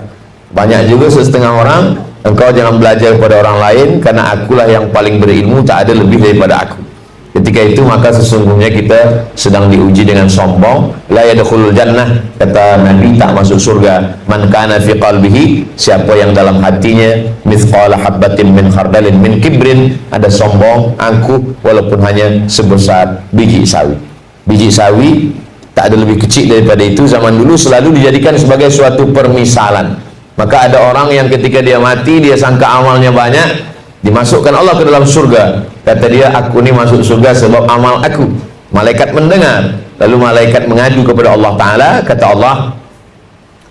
banyak juga setengah orang. Engkau jangan belajar kepada orang lain, karena akulah yang paling berilmu, tak ada lebih daripada aku. Ketika itu maka sesungguhnya kita sedang diuji dengan sombong. La yadkhulul jannah, kata Nabi, tak masuk surga man kana fi qalbihi, siapa yang dalam hatinya mithqala habbatin min khardalin min kibrin, ada sombong, angkuh, walaupun hanya sebesar biji sawi. Biji sawi tak ada lebih kecil daripada itu. Zaman dulu selalu dijadikan sebagai suatu permisalan. Maka ada orang yang ketika dia mati, dia sangka amalnya banyak, dimasukkan Allah ke dalam surga. Kata dia, aku ni masuk surga sebab amal aku. Malaikat mendengar, lalu malaikat mengadu kepada Allah Ta'ala. Kata Allah,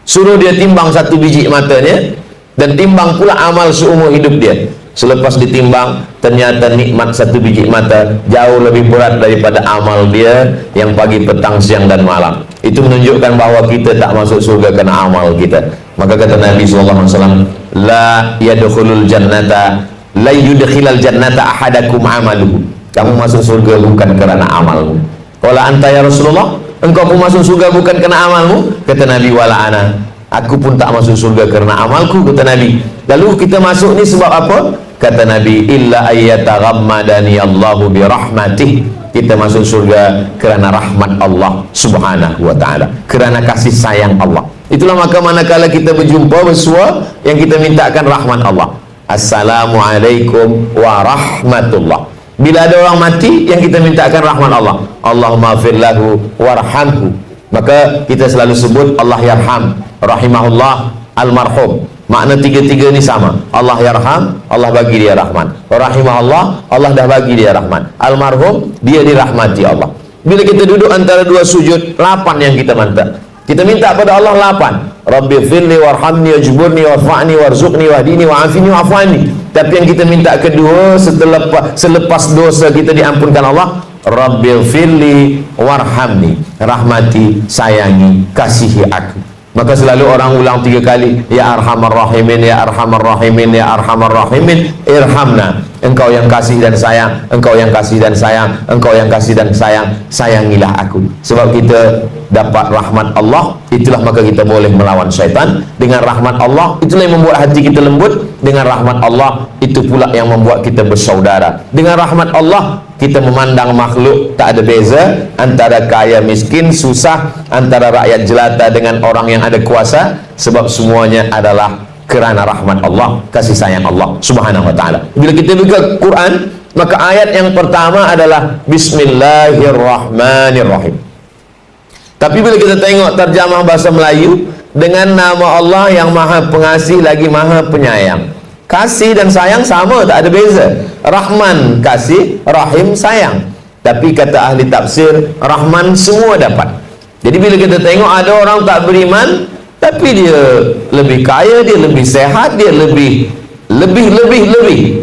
suruh dia timbang satu biji matanya, dan timbang pula amal seumur hidup dia. Selepas ditimbang, ternyata nikmat satu biji mata jauh lebih berat daripada amal dia yang pagi, petang, siang dan malam. Itu menunjukkan bahawa kita tak masuk surga kerana amal kita. Maka kata Nabi SAW, la yadkhulul jannata, la yudkhilal jannata ahadakum amaluhu. Kamu masuk surga bukan kerana amalmu. Qala anta ya Rasulullah, engkau pun masuk surga bukan kerana amalmu? Kata Nabi, wala ana, aku pun tak masuk surga kerana amalku, kata Nabi. Lalu kita masuk ni sebab apa? Kata Nabi, illa ayyataghammadani Allahu bi rahmatih. Kita masuk surga kerana rahmat Allah Subhanahu wa ta'ala, kerana kasih sayang Allah. Itulah maka manakala kita berjumpa bersua, yang kita mintakan rahmat Allah. Assalamualaikum warahmatullah. Bila ada orang mati, yang kita mintakan rahmat Allah. Allahumma fir lahu warhamhu. Maka kita selalu sebut Allah yarham, rahimahullah, almarhum. Makna tiga-tiga ni sama. Allah yarham, Allah bagi dia rahmat. Rahimahullah, Allah dah bagi dia rahmat. Almarhum, dia dirahmati Allah. Bila kita duduk antara dua sujud, 8 yang kita minta. Kita minta pada Allah 8. Rabbi firli warhamni wajburni warfa'ni warzuqni wahdini wa'afini wa'afani. Tapi yang kita minta kedua, selepas dosa kita diampunkan Allah, Rabbi firli warhamni, rahmati, sayangi, kasihi aku. Maka selalu orang ulang 3 kali, ya arhamar rahimin, ya arhamar rahimin, ya arhamar rahimin, irhamna. Engkau yang kasih dan sayang, engkau yang kasih dan sayang, engkau yang kasih dan sayang, sayangilah aku. Sebab kita dapat rahmat Allah, itulah maka kita boleh melawan syaitan. Dengan rahmat Allah, itulah yang membuat hati kita lembut. Dengan rahmat Allah, itu pula yang membuat kita bersaudara. Dengan rahmat Allah, kita memandang makhluk tak ada beza antara kaya miskin, susah, antara rakyat jelata dengan orang yang ada kuasa, sebab semuanya adalah kerana rahmat Allah, kasih sayang Allah Subhanahu wa ta'ala. Bila kita buka Quran, maka ayat yang pertama adalah Bismillahirrahmanirrahim. Tapi bila kita tengok terjemah bahasa Melayu, dengan nama Allah yang maha pengasih lagi maha penyayang. Kasih dan sayang sama, tak ada beza. Rahman kasih, Rahim sayang. Tapi kata ahli tafsir, Rahman semua dapat. Jadi bila kita tengok ada orang tak beriman, tapi dia lebih kaya, dia lebih sehat, dia lebih,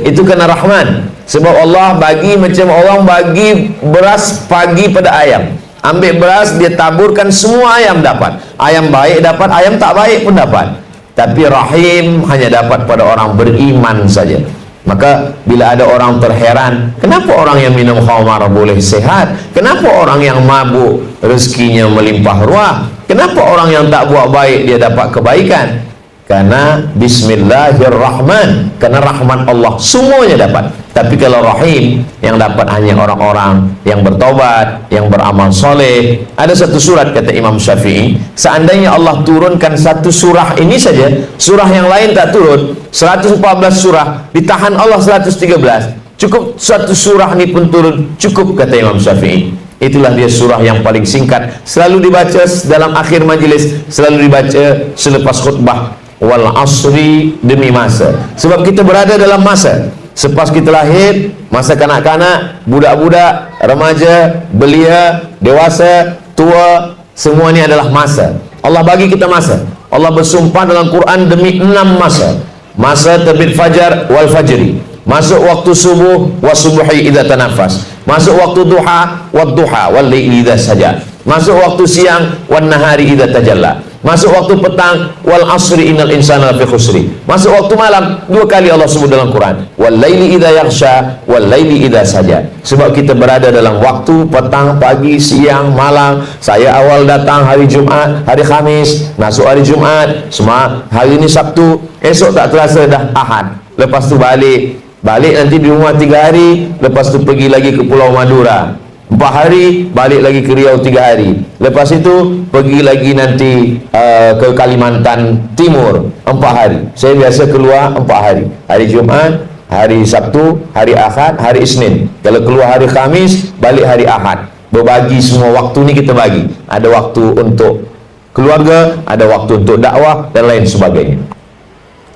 itu kena Rahman. Sebab Allah bagi macam orang bagi beras pagi pada ayam. ambil beras, dia taburkan, semua ayam dapat. Ayam baik dapat, ayam tak baik pun dapat. Tapi rahim hanya dapat pada orang beriman saja. Maka bila ada orang terheran, kenapa orang yang minum khamar boleh sehat? Kenapa orang yang mabuk rezekinya melimpah ruah? Kenapa orang yang tak buat baik dia dapat kebaikan? Karena bismillahirrahman, karena rahmat Allah semuanya dapat. Tapi kalau rahim, yang dapat hanya orang-orang yang bertobat, yang beramal soleh. Ada satu surat, kata Imam Syafi'i, seandainya Allah turunkan satu surah ini saja, surah yang lain tak turun, 114 surah, ditahan Allah 113, cukup satu surah ini pun turun, cukup, kata Imam Syafi'i. Itulah dia surah yang paling singkat, selalu dibaca dalam akhir majlis, selalu dibaca selepas khutbah. Wal asri, demi masa. Sebab kita berada dalam masa. Sepas kita lahir, masa kanak-kanak, budak-budak, remaja, belia, dewasa, tua, semua ini adalah masa. Allah bagi kita masa. Allah bersumpah dalam Quran demi 6 masa. Masa terbit fajar wal fajri, masuk waktu subuh wa subuhi idza tanafas, masuk waktu duha wad duha wal laili idza saja, masuk waktu siang wan nahari idza tajalla, masuk waktu petang wal asri innal insana lafi khusri, masuk waktu malam. 2 kali Allah sebut dalam Quran, wal laili idza yaghsha wal laili idza saja. Sebab kita berada dalam waktu petang, pagi, siang, malam. Saya awal datang hari Jumat, hari Khamis, masuk hari Jumat, semua hari ini Sabtu, esok tak terasa dah Ahad. Lepas tu balik nanti di rumah 3 hari, lepas tu pergi lagi ke Pulau Madura 4 hari, balik lagi ke Riau 3 hari, lepas itu pergi lagi nanti ke Kalimantan Timur 4 hari. Saya biasa keluar 4 hari, hari Jumat, hari Sabtu, hari Ahad, hari Isnin. Kalau keluar hari Khamis, balik hari Ahad. Berbagi semua waktu ni kita bagi. Ada waktu untuk keluarga, ada waktu untuk dakwah dan lain sebagainya.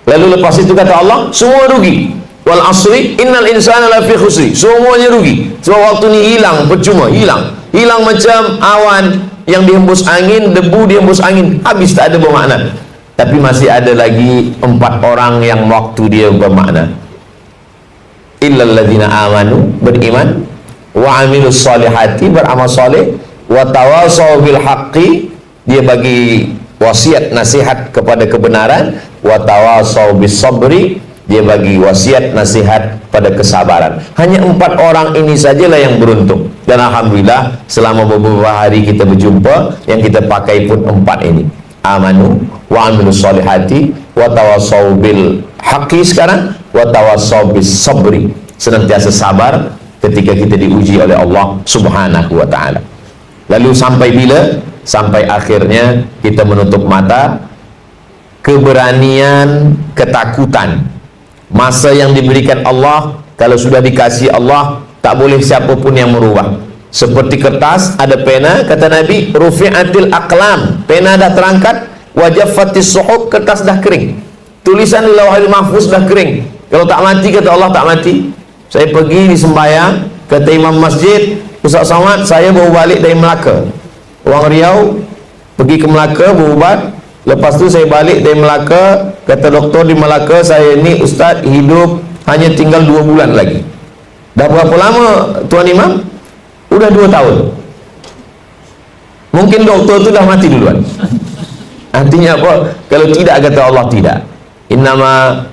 Lalu lepas itu kata Allah, semua rugi. Wal asri innal insana lafi khusri, semuanya rugi. Sebab waktu ni hilang, percuma, hilang macam awan yang dihembus angin, debu dihembus angin, habis, tak ada bermakna. Tapi masih ada lagi 4 orang yang waktu dia bermakna. Illal ladzina amanu, beriman, wa amilus solihati, beramal soleh, wa tawasaw bil haqqi, dia bagi wasiat nasihat kepada kebenaran, wa tawasaw bis sabri, dia bagi wasiat nasihat pada kesabaran. Hanya 4 orang ini sajalah yang beruntung. Dan alhamdulillah selama beberapa hari kita berjumpa, yang kita pakai pun 4 ini. Amanu wa amilus solihati wa tawasaw bil haqqi sekarang, wa tawasaw bis sabri, senantiasa sabar ketika kita diuji oleh Allah Subhanahu wa taala. Lalu sampai bila? Sampai akhirnya kita menutup mata. Keberanian, ketakutan, masa yang diberikan Allah, kalau sudah dikasih Allah, tak boleh siapapun yang merubah. Seperti kertas, ada pena, kata Nabi, rufi'atil aqlam, pena dah terangkat, wajaffatis suhuf, kertas dah kering, tulisan di lauhul mahfuz dah kering. Kalau tak mati, kata Allah, tak mati. Saya pergi di sembahyang, kata imam masjid, Ustaz Somad, saya baru balik dari Melaka, orang Riau, pergi ke Melaka berubat. Lepas tu saya balik dari Melaka, kata doktor di Melaka, saya ni Ustaz hidup hanya tinggal 2 bulan lagi. Dah berapa lama Tuan Imam? Udah 2 tahun. Mungkin doktor tu dah mati duluan. Artinya apa? Kalau tidak, kata Allah, tidak. Innama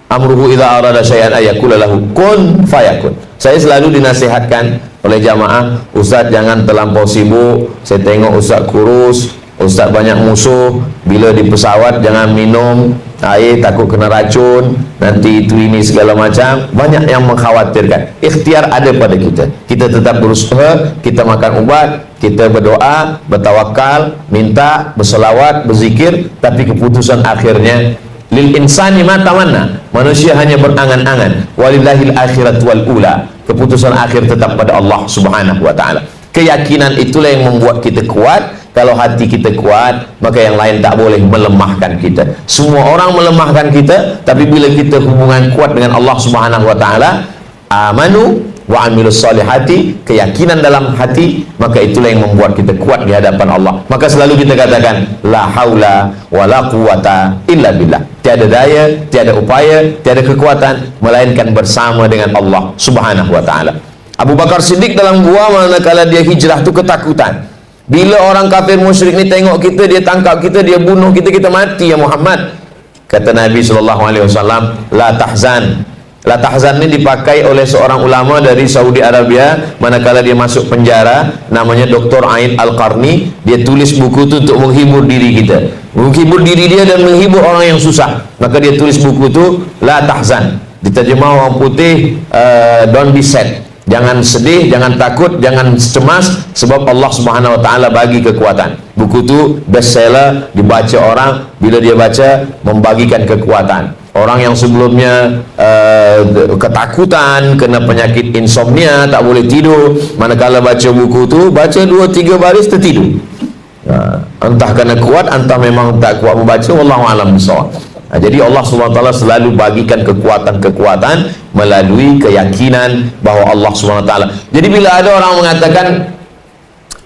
amruhu idza arada syai'an ayaqula lahu kun fayakun. Saya selalu dinasihatkan oleh jamaah, Ustaz jangan terlampau sibuk. Saya tengok Ustaz kurus, Ustaz banyak musuh, bila di pesawat jangan minum air, takut kena racun, nanti itu ini segala macam. Banyak yang mengkhawatirkan. Ikhtiar ada pada kita. Kita tetap berusaha, kita makan ubat, kita berdoa, bertawakal, minta, berselawat, berzikir. Tapi keputusan akhirnya lil insani ma tamanna, manusia hanya berangan-angan. Walillahil akhirat wal ula, keputusan akhir tetap pada Allah Subhanahu wa taala. Keyakinan itulah yang membuat kita kuat. Kalau hati kita kuat, maka yang lain tak boleh melemahkan kita. Semua orang melemahkan kita, tapi bila kita hubungan kuat dengan Allah Subhanahu wa taala, amanu wa amilus solihati, keyakinan dalam hati, maka itulah yang membuat kita kuat di hadapan Allah. Maka selalu kita katakan la haula wala quwata illa billah. Tiada daya, tiada upaya, tiada kekuatan melainkan bersama dengan Allah Subhanahu wa taala. Abu Bakar Siddiq dalam gua manakala dia hijrah tu ketakutan. Bila orang kafir musyrik ni tengok kita, dia tangkap kita, dia bunuh kita, kita mati ya Muhammad. Kata Nabi SAW, la tahzan. La tahzan ni dipakai oleh seorang ulama dari Saudi Arabia manakala dia masuk penjara, namanya Dr. Ain Al-Qarni. Dia tulis buku tu untuk menghibur diri kita, menghibur diri dia dan menghibur orang yang susah. Maka dia tulis buku tu, la tahzan. Diterjemah orang putih, don't be sad. Jangan sedih, jangan takut, jangan cemas, sebab Allah Subhanahu wa taala bagi kekuatan. Buku tu bestseller, dibaca orang, bila dia baca membagikan kekuatan. Orang yang sebelumnya ketakutan, kena penyakit insomnia, tak boleh tidur, manakala baca buku tu, baca 2-3 baris tertidur. Entah kerana kuat, entah memang tak kuat membaca, wallahu a'lam bishawab. Jadi Allah SWT selalu bagikan kekuatan-kekuatan melalui keyakinan bahawa Allah SWT. Jadi bila ada orang mengatakan,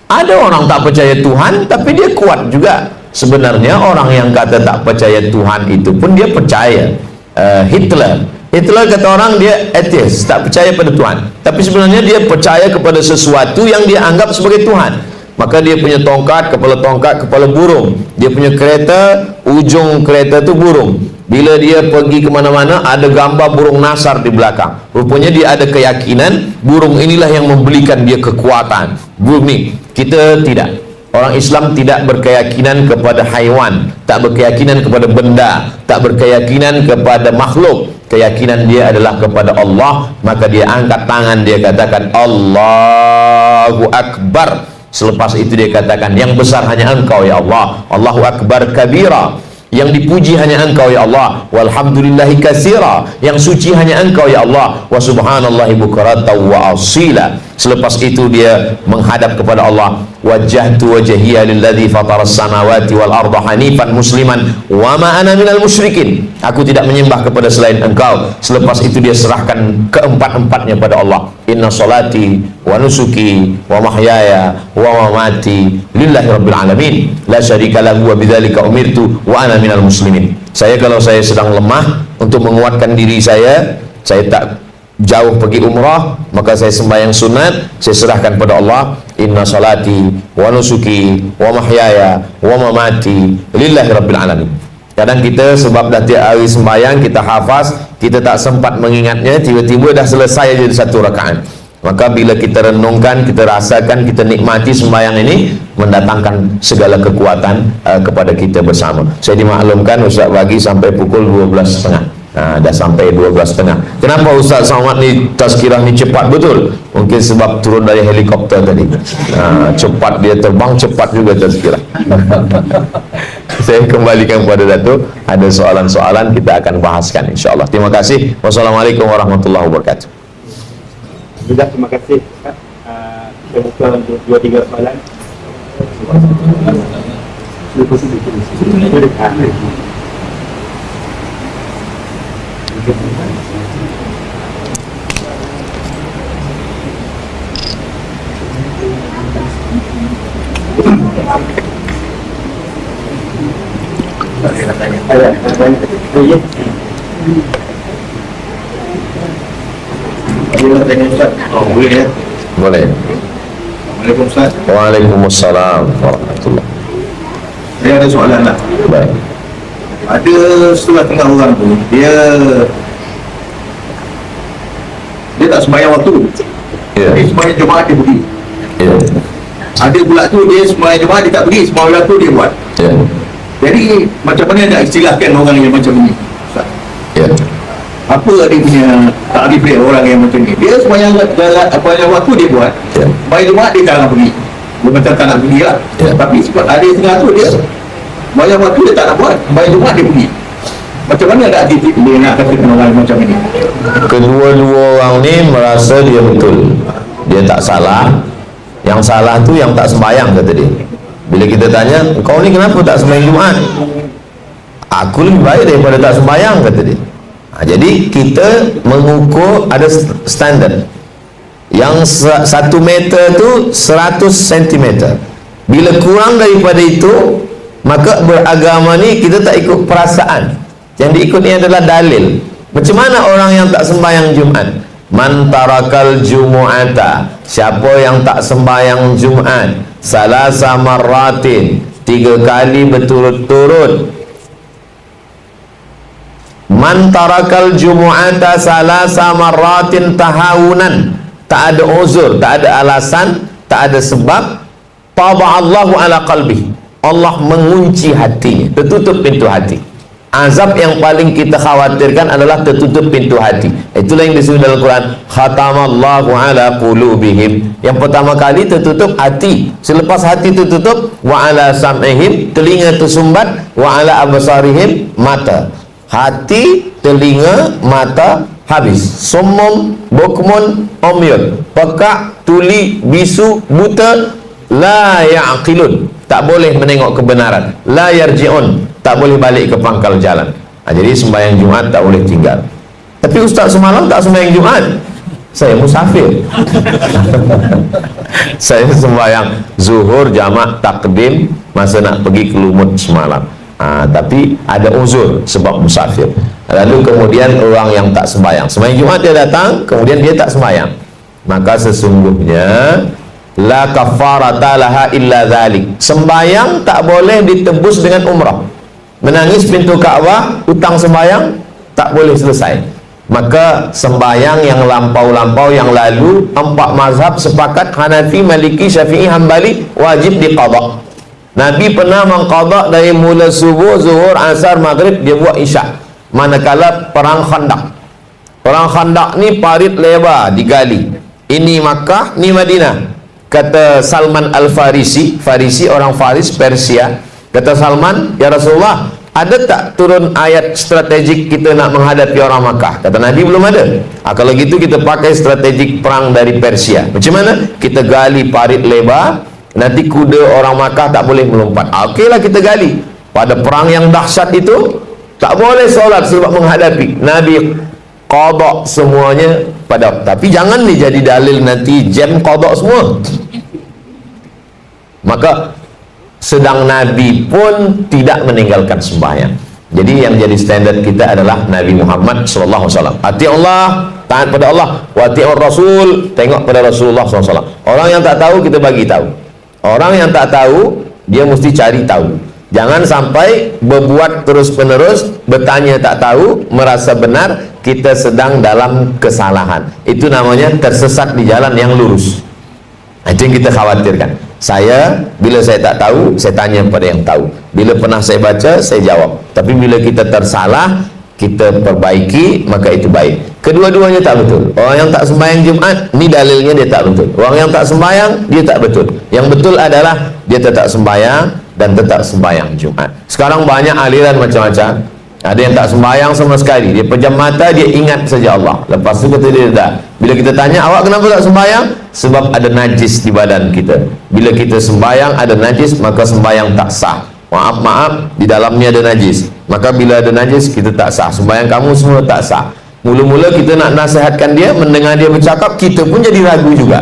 ada orang tak percaya Tuhan tapi dia kuat juga. Sebenarnya orang yang kata tak percaya Tuhan itu pun dia percaya. Hitler kata orang dia atheist, tak percaya pada Tuhan, tapi sebenarnya dia percaya kepada sesuatu yang dia anggap sebagai Tuhan. Maka dia punya tongkat, kepala burung. Dia punya kereta, ujung kereta tu burung. Bila dia pergi ke mana-mana, ada gambar burung nasar di belakang. Rupanya dia ada keyakinan burung inilah yang memberikan dia kekuatan. Burung ni, kita tidak. Orang Islam tidak berkeyakinan kepada haiwan, tak berkeyakinan kepada benda, tak berkeyakinan kepada makhluk. Keyakinan dia adalah kepada Allah. Maka dia angkat tangan, dia katakan Allahu Akbar. Selepas itu dia katakan, yang besar hanya Engkau ya Allah, Allahu Akbar kabira. Yang dipuji hanya Engkau ya Allah, walhamdulillahi katsira. Yang suci hanya Engkau ya Allah, wa subhanallahi bukratan wa asila. Selepas itu dia menghadap kepada Allah, wajjahtu wajhiya lilladzi fataras samawati wal arda hanifan musliman wa ma ana minal musyrikin. Aku tidak menyembah kepada selain Engkau. Selepas itu dia serahkan keempat-empatnya pada Allah. Inna salati wa nusuki wa mahyaya wa mamati lillahi rabbil alamin la syarika lahu wa bidzalika umirtu wa ana minal muslimin. Saya kalau saya sedang lemah, untuk menguatkan diri saya tak jauh pergi umrah, maka saya sembahyang sunat, saya serahkan pada Allah. Inna salati wa nusuki wa mahyaya wa mamati lillahi rabbil alamin. Kadang kita sebab dah tiap hari sembahyang, kita hafaz, kita tak sempat mengingatnya, tiba-tiba dah selesai jadi satu rakaat. Maka bila kita renungkan, kita rasakan, kita nikmati sembahyang ini, mendatangkan segala kekuatan kepada kita bersama. Saya dimaklumkan Ustaz bagi sampai pukul 12.30. Dah sampai 12.30. Kenapa Ustaz Somad ni tazkirah ni cepat betul? Mungkin sebab turun dari helikopter tadi. Cepat, dia terbang cepat juga tazkirah. Saya kembalikan kepada Datuk. Ada soalan-soalan kita akan bahaskan insya-Allah. Terima kasih. Wassalamualaikum warahmatullahi wabarakatuh. Juga terima kasih. Kita buka untuk 2-3 soalan. Boleh ya? Boleh. Assalamualaikum Ustaz. Waalaikumsalam warahmatullahi. Saya ada soalan lah. Baik. Ada setengah orang tu, dia tak sembahyang waktu. Ya. Dia sembahyang jemaah dia pergi. Ya. Ada pula tu dia sembahyang jemaah dia tak pergi, sembahyang waktu dia buat. Ya. Jadi macam mana nak istilahkan orang yang macam ni? Ustaz? Ya. Apa dia punya takrif dia orang yang macam ni? Dia sembahyang waktu dia buat. Ya. Sembahyang jemaah dia tak nak pergi. Dia macam tak nak pergi lah. Ya. Tapi sebab ada setengah tu dia sembahyang waktu dia tak nak buat, sembahyang jemaah dia pergi. Macam mana ada attitude dia nak katakan orang macam ini? Kedua-dua orang ni merasa dia betul, dia tak salah. Yang salah tu yang tak sembahyang, kata dia. Bila kita tanya, kau ni kenapa tak sembahyang Jumaat? Aku lebih baik daripada tak sembahyang, kata dia. Jadi kita mengukur, ada standard. Yang 1 meter tu 100 cm. Bila kurang daripada itu, maka beragama ni kita tak ikut perasaan. Yang diikut ni adalah dalil. Macam mana orang yang tak sembahyang Jumaat? Man tarakal jumu'ata, siapa yang tak sembahyang Jumaat, salasa marratin, 3 kali berturut-turut. Man tarakal jumu'ata salasa marratin tahawunan, tak ada uzur, tak ada alasan, tak ada sebab, taba'allahu ala qalbi, Allah mengunci hatinya, tertutup pintu hati. Azab yang paling kita khawatirkan adalah tertutup pintu hati. Itulah yang disebut dalam Quran, khatamallahu ala qulubihim. Yang pertama kali tertutup hati, selepas hati tertutup, wa ala sam'ihim, telinga tersumbat, wa ala absarihim, mata. Hati, telinga, mata habis. Summum, bukmun, umyun, pekak, tuli, bisu, buta, la ya'qilun, tak boleh menengok kebenaran, la yarji'un, tak boleh balik ke pangkal jalan. Jadi sembahyang Jumat tak boleh tinggal. Tapi Ustaz semalam tak sembahyang Jumat, saya musafir. Saya sembahyang zuhur jamak takdim masa nak pergi ke Lumut semalam. Tapi ada uzur sebab musafir. Lalu kemudian orang yang tak sembahyang Jumat, dia datang, kemudian dia tak sembahyang, maka sesungguhnya la kafarata laha illa dzalik. Sembahyang tak boleh ditebus dengan umrah. Menangis pintu Ka'bah, utang sembahyang tak boleh selesai. Maka sembahyang yang lampau-lampau yang lalu, 4 mazhab sepakat, Hanafi, Maliki, Syafi'i, Hambali, wajib diqadha. Nabi pernah mengqadha dari mula subuh, zuhur, asar, maghrib, dia buat isyak. Manakala perang Khandaq. Perang Khandaq ni parit lebar digali. Ini Makkah, ni Madinah. Kata Salman Al-Farisi, Farisi orang Faris, Persia. Kata Salman, ya Rasulullah, ada tak turun ayat strategik kita nak menghadapi orang Makkah? Kata Nabi, belum ada. Kalau gitu kita pakai strategik perang dari Persia. Macam mana? Kita gali parit lebar, nanti kuda orang Makkah tak boleh melompat. Okeylah, kita gali. Pada perang yang dahsyat itu tak boleh solat sebab menghadapi. Nabi qadha semuanya pada, tapi jangan ni jadi dalil nanti jam qadha semua. Maka sedang Nabi pun tidak meninggalkan sembahyang. Jadi yang jadi standar kita adalah Nabi Muhammad SAW. Ati Allah, taat pada Allah, wa ati'ur Rasul, tengok pada Rasulullah SAW. Orang yang tak tahu kita bagi tahu. Orang yang tak tahu dia mesti cari tahu. Jangan sampai berbuat terus-menerus, bertanya tak tahu, merasa benar, kita sedang dalam kesalahan. Itu namanya tersesat di jalan yang lurus. Itu yang kita khawatirkan. Saya, bila saya tak tahu, saya tanya pada yang tahu. Bila pernah saya baca, saya jawab. Tapi bila kita tersalah, kita perbaiki, maka itu baik. Kedua-duanya tak betul. Orang yang tak sembahyang Jumat, ni dalilnya dia tak betul. Orang yang tak sembahyang, dia tak betul. Yang betul adalah dia tetap sembahyang dan tetap sembahyang Jumat. Sekarang banyak aliran macam-macam. Ada yang tak sembahyang sama sekali. Dia pejam mata, dia ingat saja Allah. Lepas tu kata dia tak. Bila kita tanya, awak kenapa tak sembahyang? Sebab ada najis di badan kita. Bila kita sembahyang ada najis, maka sembahyang tak sah. Maaf, di dalamnya ada najis. Maka bila ada najis, kita tak sah. Sembahyang kamu semua tak sah. Mula-mula kita nak nasihatkan dia, mendengar dia bercakap, kita pun jadi ragu juga.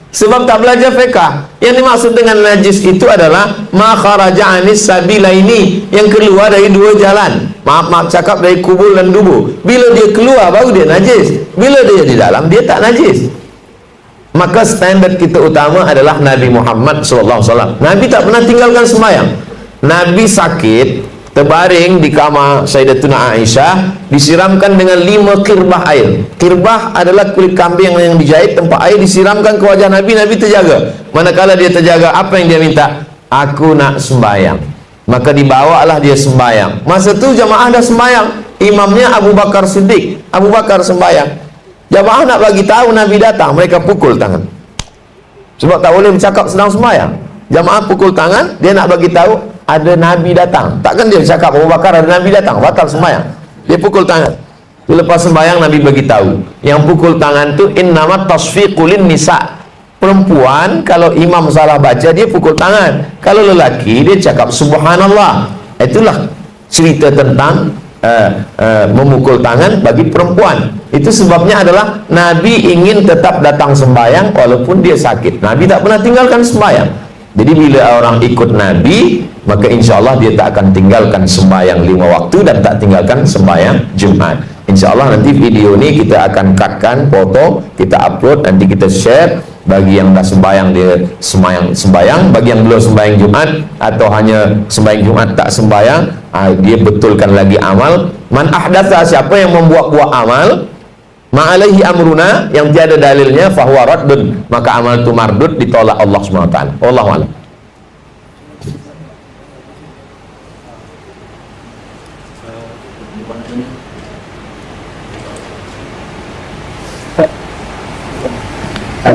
Sebab tak belajar fiqh. Yang dimaksud dengan najis itu adalah ma kharaja anis sabila, ini yang keluar dari 2 jalan. Maaf cakap, dari kubur dan dubur. Bila dia keluar baru dia najis. Bila dia di dalam dia tak najis. Maka standar kita utama adalah Nabi Muhammad SAW. Nabi tak pernah tinggalkan sembahyang. Nabi sakit, terbaring di kamar Sayyidatuna Aisyah, disiramkan dengan 5 kirbah air. Kirbah adalah kulit kambing yang dijahit, tempat air disiramkan ke wajah Nabi. Nabi terjaga. Manakala dia terjaga, apa yang dia minta? Aku nak sembahyang. Maka dibawalah dia sembahyang. Masa tu jamaah dah sembahyang. Imamnya Abu Bakar Siddiq. Abu Bakar sembahyang. Jamaah nak bagi tahu Nabi datang, mereka pukul tangan. Sebab tak boleh bercakap sedang sembahyang. Jamaah pukul tangan, dia nak bagi tahu ada Nabi datang. Takkan dia cakap Abu Bakar ada Nabi datang, batal sembahyang. Dia pukul tangan. Lepas sembahyang Nabi bagi tahu, yang pukul tangan tu innamat tasfiqulin nisa. Perempuan kalau imam salah baca dia pukul tangan. Kalau lelaki dia cakap subhanallah. Itulah cerita tentang memukul tangan bagi perempuan. Itu sebabnya adalah Nabi ingin tetap datang sembahyang walaupun dia sakit. Nabi tak pernah tinggalkan sembahyang. Jadi bila orang ikut Nabi, maka insya Allah dia tak akan tinggalkan sembahyang 5 waktu dan tak tinggalkan sembahyang Jumat. InsyaAllah nanti video ini kita akan cutkan foto, kita upload, nanti kita share. Bagi yang dah sembahyang dia sembahyang, bagi yang belum sembahyang Jumat atau hanya sembahyang Jumat tak sembahyang, dia betulkan lagi amal. Man ahdatha, siapa yang membuat-buat amal ma'alaihi amruna, yang tiada dalilnya, fahuwa raddun, maka amal itu mardud, ditolak Allah SWT. Wallahu a'lam.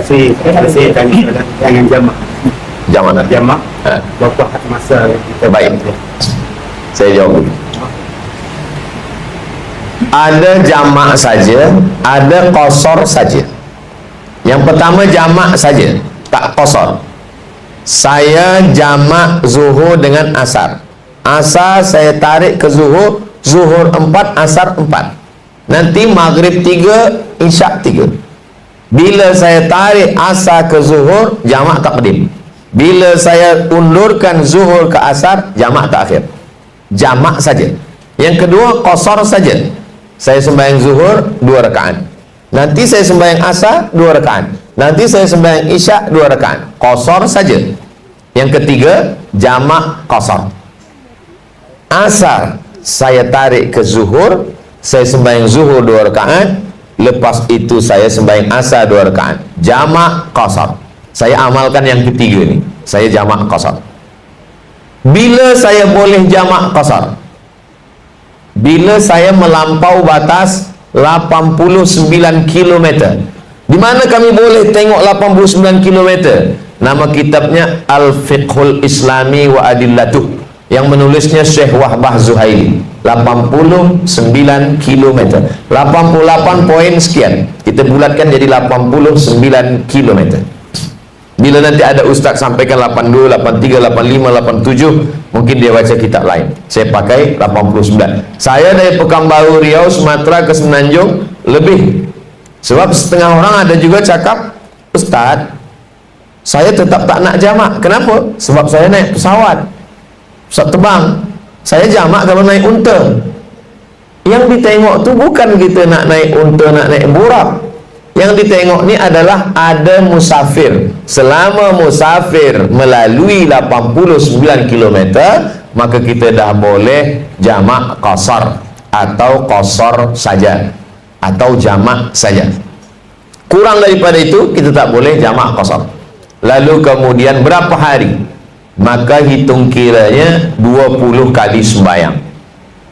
Saya tanya jangan jamak Jamak. berapa masa kita Baik, saya jawab dulu. Ada jamak saja, ada qasar saja. Yang pertama jamak saja, tak qasar. Saya jamak zuhur dengan asar. Asar saya tarik ke zuhur, zuhur 4, asar 4. Nanti maghrib 3, isyak 3. Bila saya tarik asar ke zuhur, jamak takdim. Bila saya undurkan zuhur ke asar, jamak takhir. Jamak saja. Yang kedua, qasar saja. Saya sembahyang zuhur 2 rakaat. Nanti saya sembahyang asar 2 rakaat. Nanti saya sembahyang isyak 2 rakaat. Qasar saja. Yang ketiga, jamak qasar. Asar saya tarik ke zuhur, saya sembahyang zuhur 2 rakaat. Lepas itu saya sembahyang asar 2 rakaat. Jamak qasar. Saya amalkan yang ketiga ni. Saya jamak qasar. Bila saya boleh jamak qasar? Bila saya melampau batas 89 km. Di mana kami boleh tengok 89 km? Nama kitabnya Al-Fiqhul Islami wa Adillatuh, yang menulisnya Syekh Wahbah Zuhaili. 89 km, 88 poin sekian, kita bulatkan jadi 89 km. Bila nanti ada ustaz sampaikan 82, 83, 85, 87, mungkin dia baca kitab lain. Saya pakai 89. Saya dari Pekanbaru, Riau, Sumatera ke Semenanjung lebih. Sebab setengah orang ada juga cakap, Ustaz, saya tetap tak nak jamak. Kenapa? Sebab saya naik pesawat, pesawat terbang. Saya jamak kalau naik unta. Yang ditengok tu bukan kita nak naik unta, nak naik burak. Yang ditengok ni adalah ada musafir. Selama musafir melalui 89 km, maka kita dah boleh jamak qasar atau qasar saja atau jamak saja. Kurang daripada itu kita tak boleh jamak qasar. Lalu kemudian berapa hari? Maka hitung kiranya 20 kali sembahyang,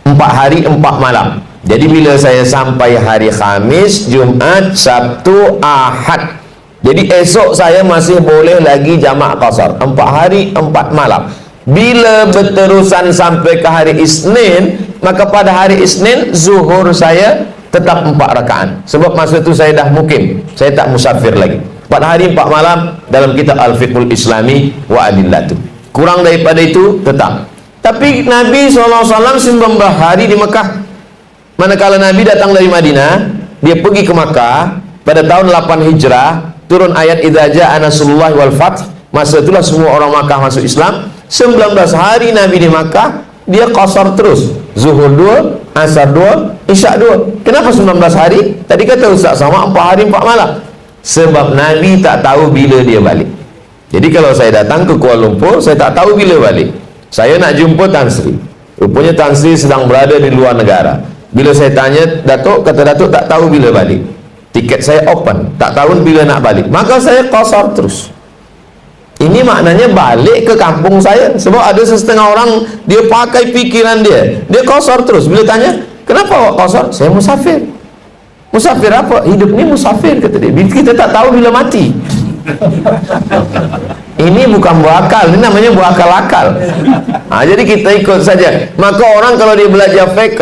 4 hari 4 malam. Jadi bila saya sampai hari Khamis, Jumaat, Sabtu, Ahad, jadi esok saya masih boleh lagi jamak qasar, 4 hari 4 malam. Bila berterusan sampai ke hari Isnin, maka pada hari Isnin zuhur saya tetap 4 rakaat. Sebab masa itu saya dah mukim, saya tak musafir lagi. 4 hari 4 malam dalam kitab Al-Fiqhul Islami wa Adillatuh. Kurang daripada itu tetap. Tapi Nabi SAW 19 hari di Mekah. Manakala Nabi datang dari Madinah, dia pergi ke Makkah pada tahun 8 Hijrah, turun ayat idza jaa nasrullahi wal fath. Masa itulah semua orang Makkah masuk Islam. 19 hari Nabi di Makkah, dia qasar terus. Zuhur 2, asar 2, isyak 2. Kenapa 19 hari? Tadi kata Ustaz sama 4 hari 4 malam. Sebab Nabi tak tahu bila dia balik. Jadi kalau saya datang ke Kuala Lumpur, saya tak tahu bila balik. Saya nak jumpa Tan Sri. Rupanya Tan Sri sedang berada di luar negara. Bila saya tanya Datuk, kata Datuk tak tahu bila balik. Tiket saya open, tak tahu bila nak balik. Maka saya qasar terus. Ini maknanya balik ke kampung saya. Sebab ada setengah orang, dia pakai pikiran dia, dia qasar terus. Bila tanya, kenapa awak qasar? Saya musafir. Musafir apa? Hidup ni musafir, kata dia. Kita tak tahu bila mati. Ini bukan berakal, ini namanya berakal-akal. Jadi kita ikut saja. Maka orang kalau dia belajar fiqh,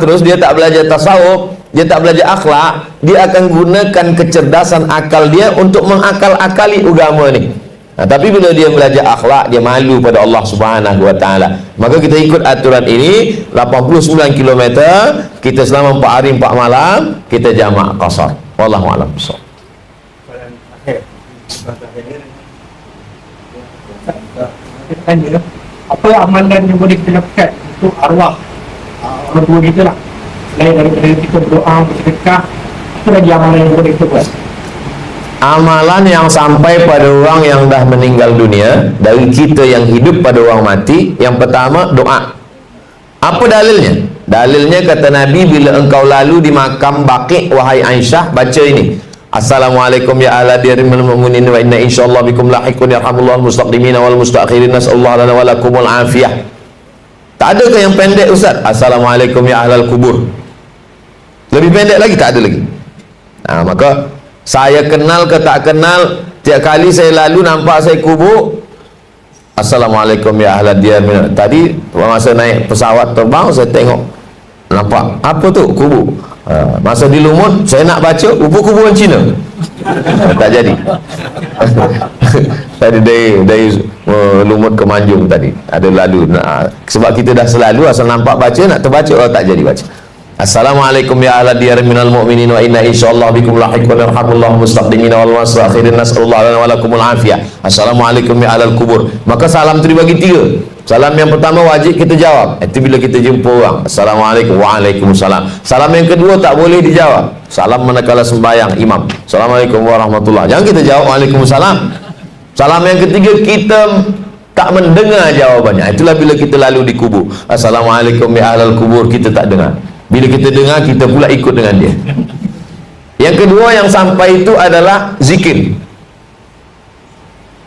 terus dia tak belajar tasawuf, dia tak belajar akhlak, dia akan gunakan kecerdasan akal dia untuk mengakal-akali agama ni. Tapi bila dia belajar akhlak, dia malu pada Allah Subhanahu wa taala. Maka kita ikut aturan ini, 89 km, kita selama 4 hari 4 malam, kita jamak qasar. Wallahu a'lam. Apa amalan yang boleh kita lakukan untuk arwah orang tua kita lah, Lain daripada kita berdoa, bersedekah, itu lagi amalan yang boleh kita buat. Amalan yang sampai pada orang yang dah meninggal dunia dari kita yang hidup pada orang mati, yang pertama doa. Apa dalilnya? Dalilnya kata Nabi, bila engkau lalu di makam Baqi, wahai Aisyah, baca ini: Assalamualaikum ya ahla diyaril mu'minin wa inna insyaallah bikum lahiqun yarhamullahu al-mustaqdimin wal mustakhirin nasallallahu lana wa lakumul afiyah. Tak ada ke yang pendek Ustaz? Assalamualaikum ya ahlal kubur. Lebih pendek lagi tak ada lagi. Nah, maka saya kenal ke tak kenal, tiap kali saya lalu nampak saya kubur, Assalamualaikum ya ahlal diyar. Tadi masa naik pesawat terbang saya tengok, nampak apa tu? Kubur. Masa di Lumut saya nak baca kuburan Cina. Tak jadi. Tadi dari Lumut ke Manjung tadi ada lalu. Sebab kita dah selalu asal nampak baca, nak terbaca tak jadi baca. Assalamualaikum ya ahla diyar minal mu'minin wa inna insyaallah bikum lahiqun yarhamullahu mustaqdimin wal mustakhirin nasallallahu lana wa lakumul afiyah. Assalamualaikum ya ahlal kubur. Maka salam tu dibagi 3. Salam yang pertama wajib kita jawab, itu bila kita jumpa orang. Assalamualaikum, waalaikumsalam. Salam yang kedua tak boleh dijawab. Salam manakala sembahyang imam. Assalamualaikum warahmatullahi. Jangan kita jawab waalaikumsalam. Salam yang ketiga kita tak mendengar jawabannya. Itulah bila kita lalu di kubur. Assalamualaikum ya ahlal kubur, kita tak dengar. Bila kita dengar, kita pula ikut dengan dia. Yang kedua yang sampai itu adalah zikir,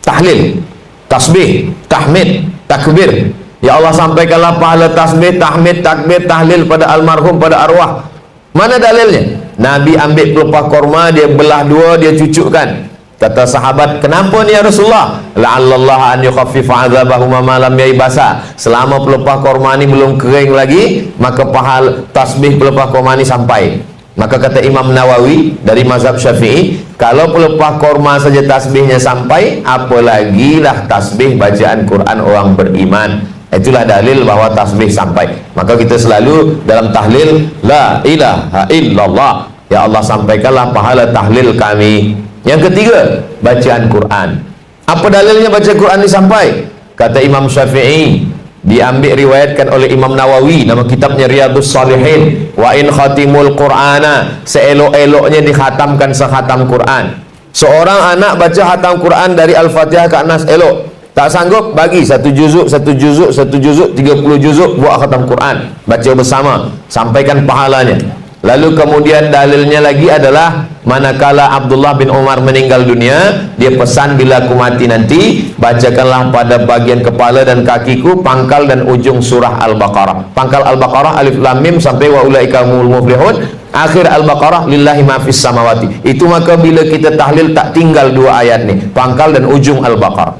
tahlil, tasbih, tahmid, takbir. Ya Allah, sampaikanlah pahala tasbih, tahmid, takbir, tahlil pada almarhum, pada arwah. Mana dalilnya? Nabi ambil pelepah korma, dia belah dua, dia cucukkan. Kata sahabat, kenapa ni ya Rasulullah? La'allallah an yukhaffifa 'adzabahuma ma lam yaibasa. Selama pelepah korma ni belum kering lagi, maka pahala tasbih pelepah korma ni sampai. Maka kata Imam Nawawi dari mazhab Syafi'i, kalau pelepah korma saja tasbihnya sampai, apalagi lah tasbih bacaan Quran orang beriman. Itulah dalil bahwa tasbih sampai. Maka kita selalu dalam tahlil, la ilaha illallah, ya Allah sampaikanlah pahala tahlil kami. Yang ketiga, bacaan Quran. Apa dalilnya baca Quran ini sampai? Kata Imam Syafi'i, diambil riwayatkan oleh Imam Nawawi, nama kitabnya Riyadhus Shalihin, wa in khatimul Qur'ana, seelok-eloknya dikhatamkan sekhatam Quran. Seorang anak baca khatam Quran dari Al-Fatihah ke An-Nas elok. Tak sanggup, bagi 1 juzuk, 30 juzuk buat khatam Quran, baca bersama, sampaikan pahalanya. Lalu kemudian dalilnya lagi adalah manakala Abdullah bin Umar meninggal dunia, dia pesan bila aku mati nanti, bacakanlah pada bagian kepala dan kakiku pangkal dan ujung surah Al-Baqarah. Pangkal Al-Baqarah alif lam mim sampai wa ulaika humul muflihun. Akhir Al-Baqarah lillahi ma fis samawati. Itu maka bila kita tahlil tak tinggal 2 ayat ni, pangkal dan ujung Al-Baqarah.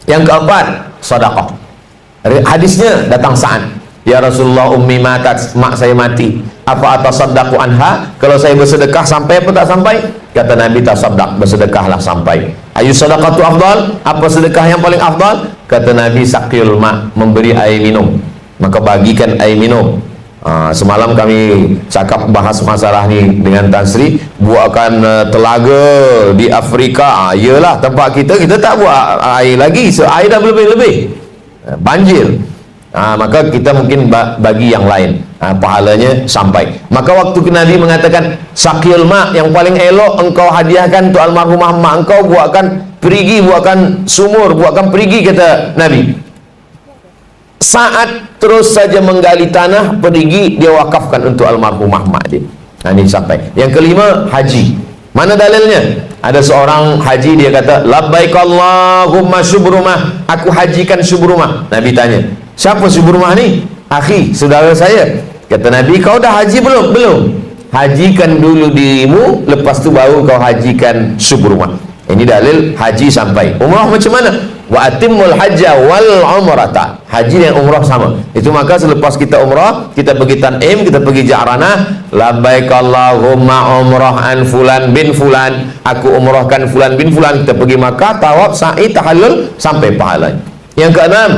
Yang keempat, sedekah. Hadisnya datang Sa'ad, ya Rasulullah, ummi matat, mak saya mati, apa atasaddaqu anha, kalau saya bersedekah sampai apa tak sampai? Kata Nabi, tasaddaq, bersedekahlah sampai. Ayu sadaqatu afdal, apa sedekah yang paling afdal? Kata Nabi, saqil ma, memberi air minum. Maka bagikan air minum. Semalam kami cakap bahas masalah ni dengan Tan Sri, buatkan telaga di Afrika. Yalah, tempat kita tak buat air lagi, so air dah lebih-lebih, banjir. Maka kita mungkin bagi yang lain, pahalanya sampai. Maka waktu Nabi mengatakan sakil ma, yang paling elok engkau hadiahkan untuk almarhumah mak engkau, buatkan perigi, buatkan sumur, buatkan perigi, kata Nabi. Saat terus saja menggali tanah, perigi, dia wakafkan untuk almarhumah mak dia. Ini sampai. Yang kelima, haji. Mana dalilnya? Ada seorang haji, dia kata labbaik Allahumma syubrumah, aku hajikan syubrumah. Nabi tanya, siapa syubrumah ni? Akhi, saudara saya. Kata Nabi, kau dah haji belum? Belum. Hajikan dulu dirimu, lepas tu baru kau hajikan syubrumah. Ini dalil haji sampai. Umrah macam mana? Wa atimul hajja wal umrata. Haji dan umrah sama. Itu maka selepas kita umrah, kita pergi Tan'im, kita pergi Ja'ranah, labbaik Allahumma umrahan fulan bin fulan, aku umrahkan fulan bin fulan. Kita pergi Makkah, tawaf, sa'i, tahallul, sampai pahalanya. Yang keenam,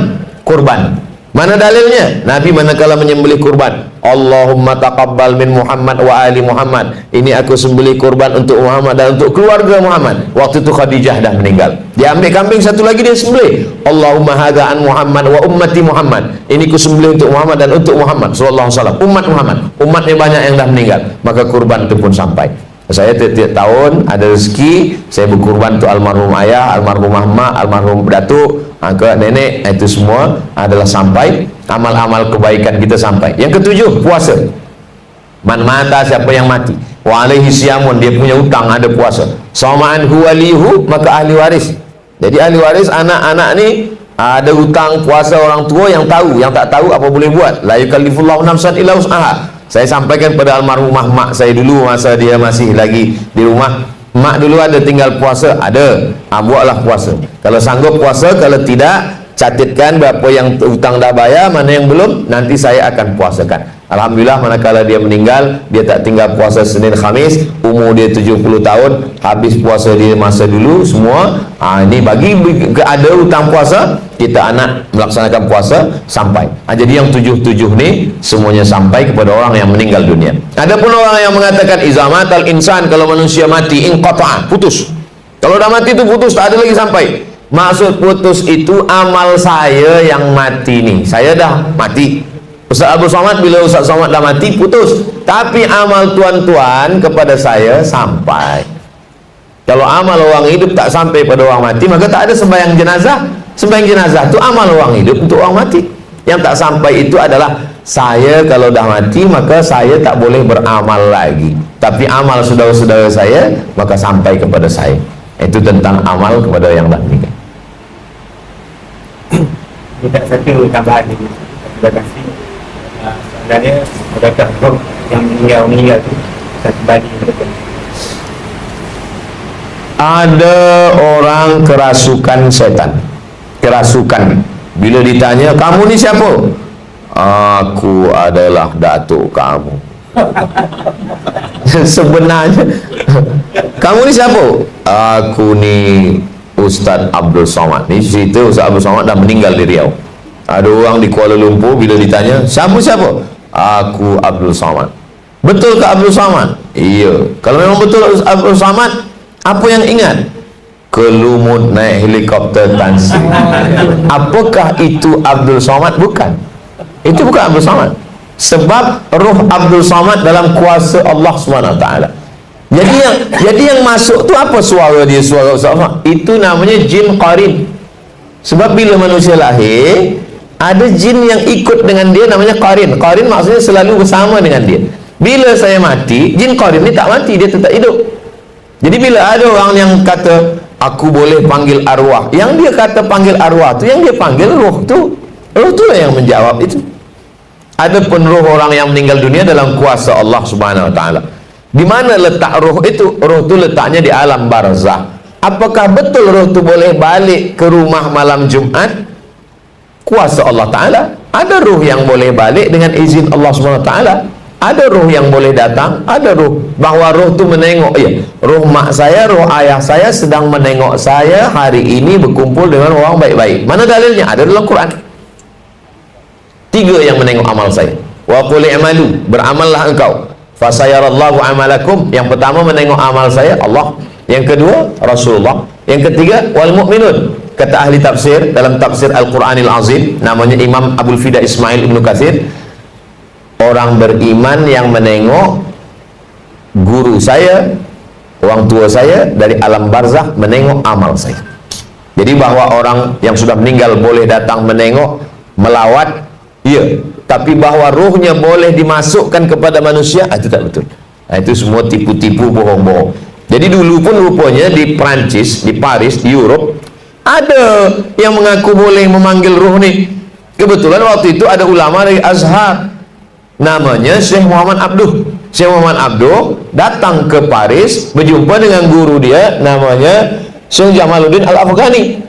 kurban. Mana dalilnya? Nabi manakala menyembelih kurban, Allahumma taqabbal min Muhammad wa ali Muhammad. Ini aku sembelih kurban untuk Muhammad dan untuk keluarga Muhammad. Waktu itu Khadijah dah meninggal. Dia ambil kambing satu lagi, dia sembelih. Allahumma hadza an Muhammad wa ummati Muhammad. Ini ku sembelih untuk Muhammad dan untuk Muhammad sallallahu alaihi wasallam. Umat Muhammad. Umatnya banyak yang dah meninggal. Maka kurban itu pun sampai. Saya tiap tahun ada rezeki, saya berkurban untuk almarhum ayah, almarhumah mak, almarhum datuk, ke nenek. Itu semua adalah sampai, amal-amal kebaikan kita sampai. Yang ketujuh, puasa. Man mata, siapa yang mati, wa alaihi siyamun, dia punya hutang, ada puasa. Samaan huwalihu, maka ahli waris. Jadi ahli waris, anak-anak ni ada hutang puasa orang tua, yang tahu, yang tak tahu apa boleh buat. La yukallifullahu nafsan illa wus'aha. Saya sampaikan pada almarhumah mak saya dulu, masa dia masih lagi di rumah. Mak dulu ada tinggal puasa, ada, buatlah puasa. Kalau sanggup puasa, kalau tidak, catatkan berapa yang hutang dah bayar, mana yang belum, nanti saya akan puasakan. Alhamdulillah, manakala dia meninggal, dia tak tinggal puasa Senin Khamis, umur dia 70 tahun, habis puasa dia masa dulu semua. Ini bagi ada hutang puasa, kita anak melaksanakan puasa sampai. Jadi yang 7 ni semuanya sampai kepada orang yang meninggal dunia. Ada pun orang yang mengatakan izamatal insan, kalau manusia mati inqata'a, putus. Kalau dah mati itu putus, tak ada lagi sampai. Maksud putus itu amal saya yang mati nih. Saya dah mati. Ustaz Abdul Somad, bila Ustaz Somad dah mati, putus. Tapi amal tuan-tuan kepada saya sampai. Kalau amal orang hidup tak sampai pada orang mati, maka tak ada sembahyang jenazah. Sembahyang jenazah itu amal orang hidup untuk orang mati. Yang tak sampai itu adalah saya kalau dah mati, maka saya tak boleh beramal lagi. Tapi amal saudara-saudara saya, maka sampai kepada saya. Itu tentang amal kepada yang dah meninggal. Minta satu tambahan ini. Terima kasih. Sebenarnya adakah roh yang meninggal tu satu bagi mereka? Ada orang kerasukan setan, kerasukan. Bila ditanya, kamu ni siapa? Aku adalah datuk kamu. Sebenarnya kamu ni siapa? Aku ni Ustaz Abdul Somad. Ni cerita Ustaz Abdul Somad dah meninggal di Riau. Ada orang di Kuala Lumpur, bila ditanya, siapa? Aku Abdul Somad. Betul ke Abdul Somad? Iya. Kalau memang betul Abdul Somad, apa yang ingat? Ke Lumut naik helikopter Tan Sri. Apakah itu Abdul Somad? Bukan. Itu bukan Abdul Somad. Sebab roh Abdul Somad dalam kuasa Allah SWT. Jadi yang masuk tu apa suara dia, suara Somad? Itu namanya jin qarin. Sebab bila manusia lahir, ada jin yang ikut dengan dia, namanya qarin. Qarin maksudnya selalu bersama dengan dia. Bila saya mati, jin qarin ni tak mati, dia tetap hidup. Jadi bila ada orang yang kata aku boleh panggil arwah, yang dia kata panggil arwah tu, yang dia panggil roh tu, roh tu lah yang menjawab itu. Ada pun roh orang yang meninggal dunia dalam kuasa Allah Subhanahu Wa Taala. Di mana letak roh itu? Roh tu letaknya di alam barzah. Apakah betul roh tu boleh balik ke rumah malam Jumat? Kuasa Allah Ta'ala. Ada roh yang boleh balik dengan izin Allah SWT. Ada roh yang boleh datang. Ada roh, bahawa roh tu menengok, ya, roh mak saya, roh ayah saya sedang menengok saya hari ini berkumpul dengan orang baik-baik. Mana dalilnya? Ada dalam Quran. 3 yang menengok amal saya. Wa qul i'malu, beramallah engkau, fasayarallahu amalakum. Yang pertama menengok amal saya Allah, yang kedua Rasulullah, yang ketiga wal mu'minun. Kata ahli tafsir dalam tafsir Al-Quranil Azim, namanya Imam Abdul Fida Ismail Ibnu Katsir, orang beriman yang menengok guru saya, orang tua saya dari alam barzakh, menengok amal saya. Jadi bahawa orang yang sudah meninggal boleh datang menengok, melawat, ya, tapi bahawa ruhnya boleh dimasukkan kepada manusia, itu tak betul. Itu semua tipu-tipu, bohong-bohong. Jadi dulu pun rupanya di Perancis, di Paris, di Europe, ada yang mengaku boleh memanggil roh ni. Kebetulan waktu itu ada ulama dari Azhar, namanya Syekh Muhammad Abduh. Syekh Muhammad Abduh datang ke Paris, berjumpa dengan guru dia, namanya Syekh Jamaluddin Al-Afghani.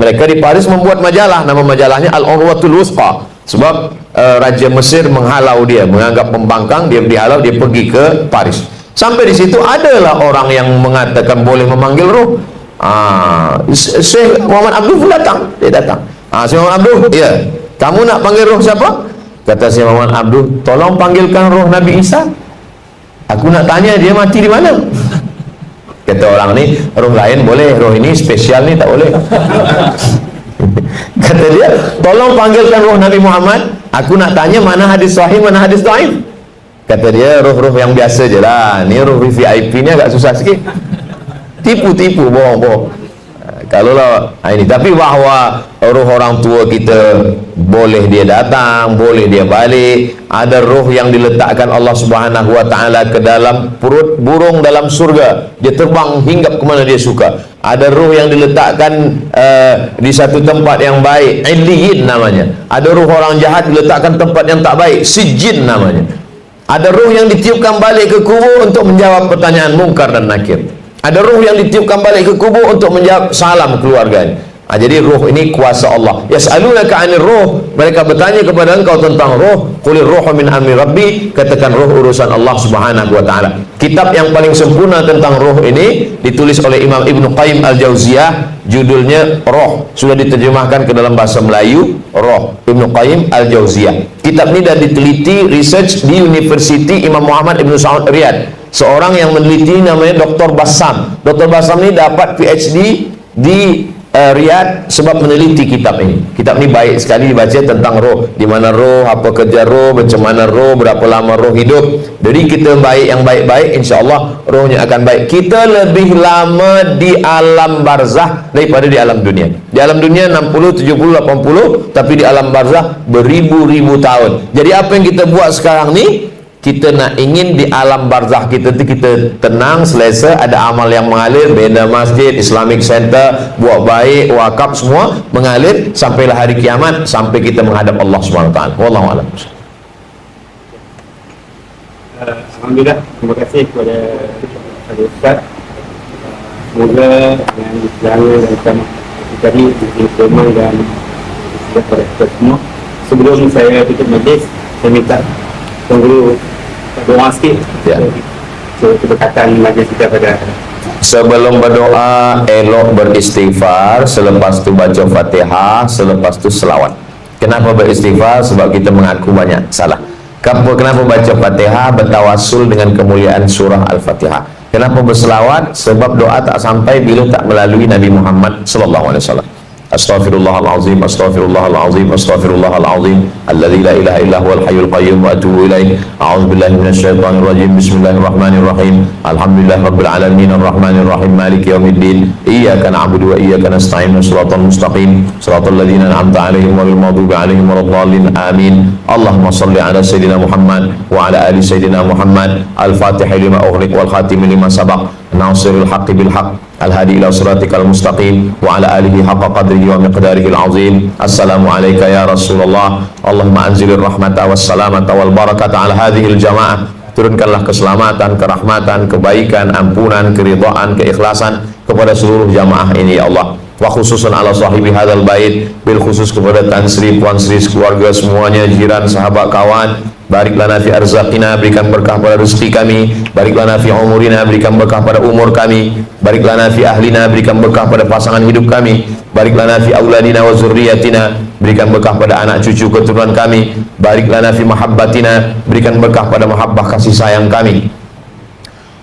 Mereka di Paris membuat majalah, nama majalahnya Al-Urwatul Wusqa. Sebab Raja Mesir menghalau dia, menganggap pembangkang, dia dihalau, dia pergi ke Paris. Sampai di situ adalah orang yang mengatakan boleh memanggil roh. Syekh Muhammad Abduh pun datang, dia datang. Syekh Muhammad Abduh, ya, Kamu nak panggil roh siapa? Kata Syekh Muhammad Abdul, tolong panggilkan roh Nabi Isa. Aku nak tanya dia mati di mana. Kata orang ni, roh lain boleh, roh ini spesial ni tak boleh. Kata dia, tolong panggilkan roh Nabi Muhammad. Aku nak tanya mana hadis sahih, mana hadis dhaif. Kata dia, roh-roh yang biasa je lah. Ni roh VIP ni agak susah sikit. Tipu-tipu, bohong-bohong. Kalau lah ini, tapi bahawa roh orang tua kita boleh dia datang, boleh dia balik. Ada roh yang diletakkan Allah Subhanahu Wa Taala ke dalam perut burung dalam surga, dia terbang hinggap ke mana dia suka. Ada roh yang diletakkan di satu tempat yang baik, Illiyin namanya. Ada roh orang jahat diletakkan tempat yang tak baik, Sijjin namanya. Ada roh yang ditiupkan balik ke kubur untuk menjawab pertanyaan mungkar dan nakir. Ada roh yang ditiupkan balik ke kubur untuk menjawab salam keluarganya. Jadi roh ini kuasa Allah. Yas'alunaka 'anir roh, mereka bertanya kepada engkau tentang roh. Qulir ruhu min amri rabbi, katakan roh urusan Allah Subhanahu Wa Taala. Kitab yang paling sempurna tentang roh ini ditulis oleh Imam Ibnu Qayyim Al-Jauziyah, judulnya Roh. Sudah diterjemahkan ke dalam bahasa Melayu, Roh, Ibnu Qayyim Al-Jauziyah. Kitab ini dah diteliti research di University Imam Muhammad Ibn Saud Riyadh. Seorang yang meneliti namanya Dr. Bassam. Dr. Bassam ini dapat PhD di Riyadh sebab meneliti kitab ini. Kitab ini baik sekali dibaca tentang roh. Di mana roh, apa kerja roh, macam mana roh, berapa lama roh hidup. Jadi kita baik yang baik-baik, insya-Allah rohnya akan baik. Kita lebih lama di alam barzah daripada di alam dunia. Di alam dunia 60, 70, 80, tapi di alam barzah beribu-ribu tahun. Jadi apa yang kita buat sekarang ni, kita nak ingin di alam barzah kita tu kita tenang, selesa, ada amal yang mengalir, bina masjid, Islamic Center, buat baik, wakaf, semua mengalir sampailah hari kiamat, sampai kita menghadap Allah SWT. Wallahu a'lam. Alhamdulillah, terima kasih kepada Ustaz. Semoga dengan selama dan sama tadi diterima dan kepada kita semua. Sebelum saya tutup majlis, saya minta Tuan doa sikit keberkatan majlis kita pada. Sebelum berdoa, elok beristighfar, selepas tu baca Fatihah, selepas tu selawat. Kenapa beristighfar? Sebab kita mengaku banyak salah. Kenapa baca Fatihah? Bertawassul dengan kemuliaan surah Al-Fatihah. Kenapa berselawat? Sebab doa tak sampai bila tak melalui Nabi Muhammad sallallahu alaihi wasallam. Astaghfirullahalazim, astaghfirullahalazim, astaghfirullahalazim, alladzi la ilaha illa huwal hayyul qayyum wa atubu ilaih. A'udzubillahi minasyaitonir rajim. Bismillahirrahmanirrahim. Alhamdulillahirabbil alamin, arrahmanir rahim, maliki yaumiddin. Iyyaka na'budu wa iyyaka nasta'in, shiratal mustaqim, shiratal ladzina an'amta 'alaihim ghairil maghdubi 'alaihim waladdallin. Amin. Allahumma shalli 'ala sayidina Muhammad wa 'ala ali sayidina Muhammad. Al-Fatihah lima ughliq wal khatim lima sabaq. Nasirul haqqi bil haqq, al-hadi ila siratikal mustaqim, wa ala alihi haqqa qadrihi wa miqdarihi al-azim. Assalamu alayka ya Rasulullah. Allahumma anzilir rahmata was salamata wal barakata ala hadhil jamaah. Turunkanlah keselamatan, kerahmatan, kebaikan, ampunan, keridhaan, keikhlasan kepada seluruh jamaah ini ya Allah. Wa khususan ala sahibi hadzal bait, bil khusus kepada Tan Sri, Puan Sri, keluarga semuanya, jiran, sahabat, kawan. Barik lana fi arzaqina, berikan berkah pada rezeki kami. Barik lana fi umurina, berikan berkah pada umur kami. Barik lana fi ahlina, berikan berkah pada pasangan hidup kami. Barik lana fi auladina wa zurriyatina, berikan berkah pada anak cucu keturunan kami. Barik lana fi mahabbatina, berikan berkah pada mahabbah kasih sayang kami.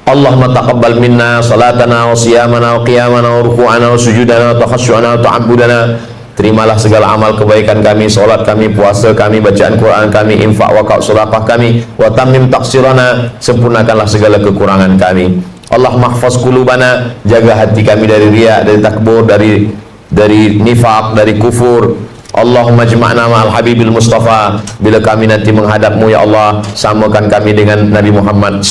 Allahumma taqabbal minna salatana wa siyamana wa qiyamana wa ruku'ana wa sujudana wa takhasyu'ana wa ta'abbudana. Terimalah segala amal kebaikan kami, solat kami, puasa kami, bacaan Quran kami, infak, wakaf, sedekah kami. Wa tammim taqsirana, sempurnakanlah segala kekurangan kami. Allah mahfaz qulubana, jaga hati kami dari riya, dari takbur, dari nifaq, dari kufur. Allahumma jma'na ma'al habibil mustafa, bila kami nanti menghadapmu ya Allah, samakan kami dengan Nabi Muhammad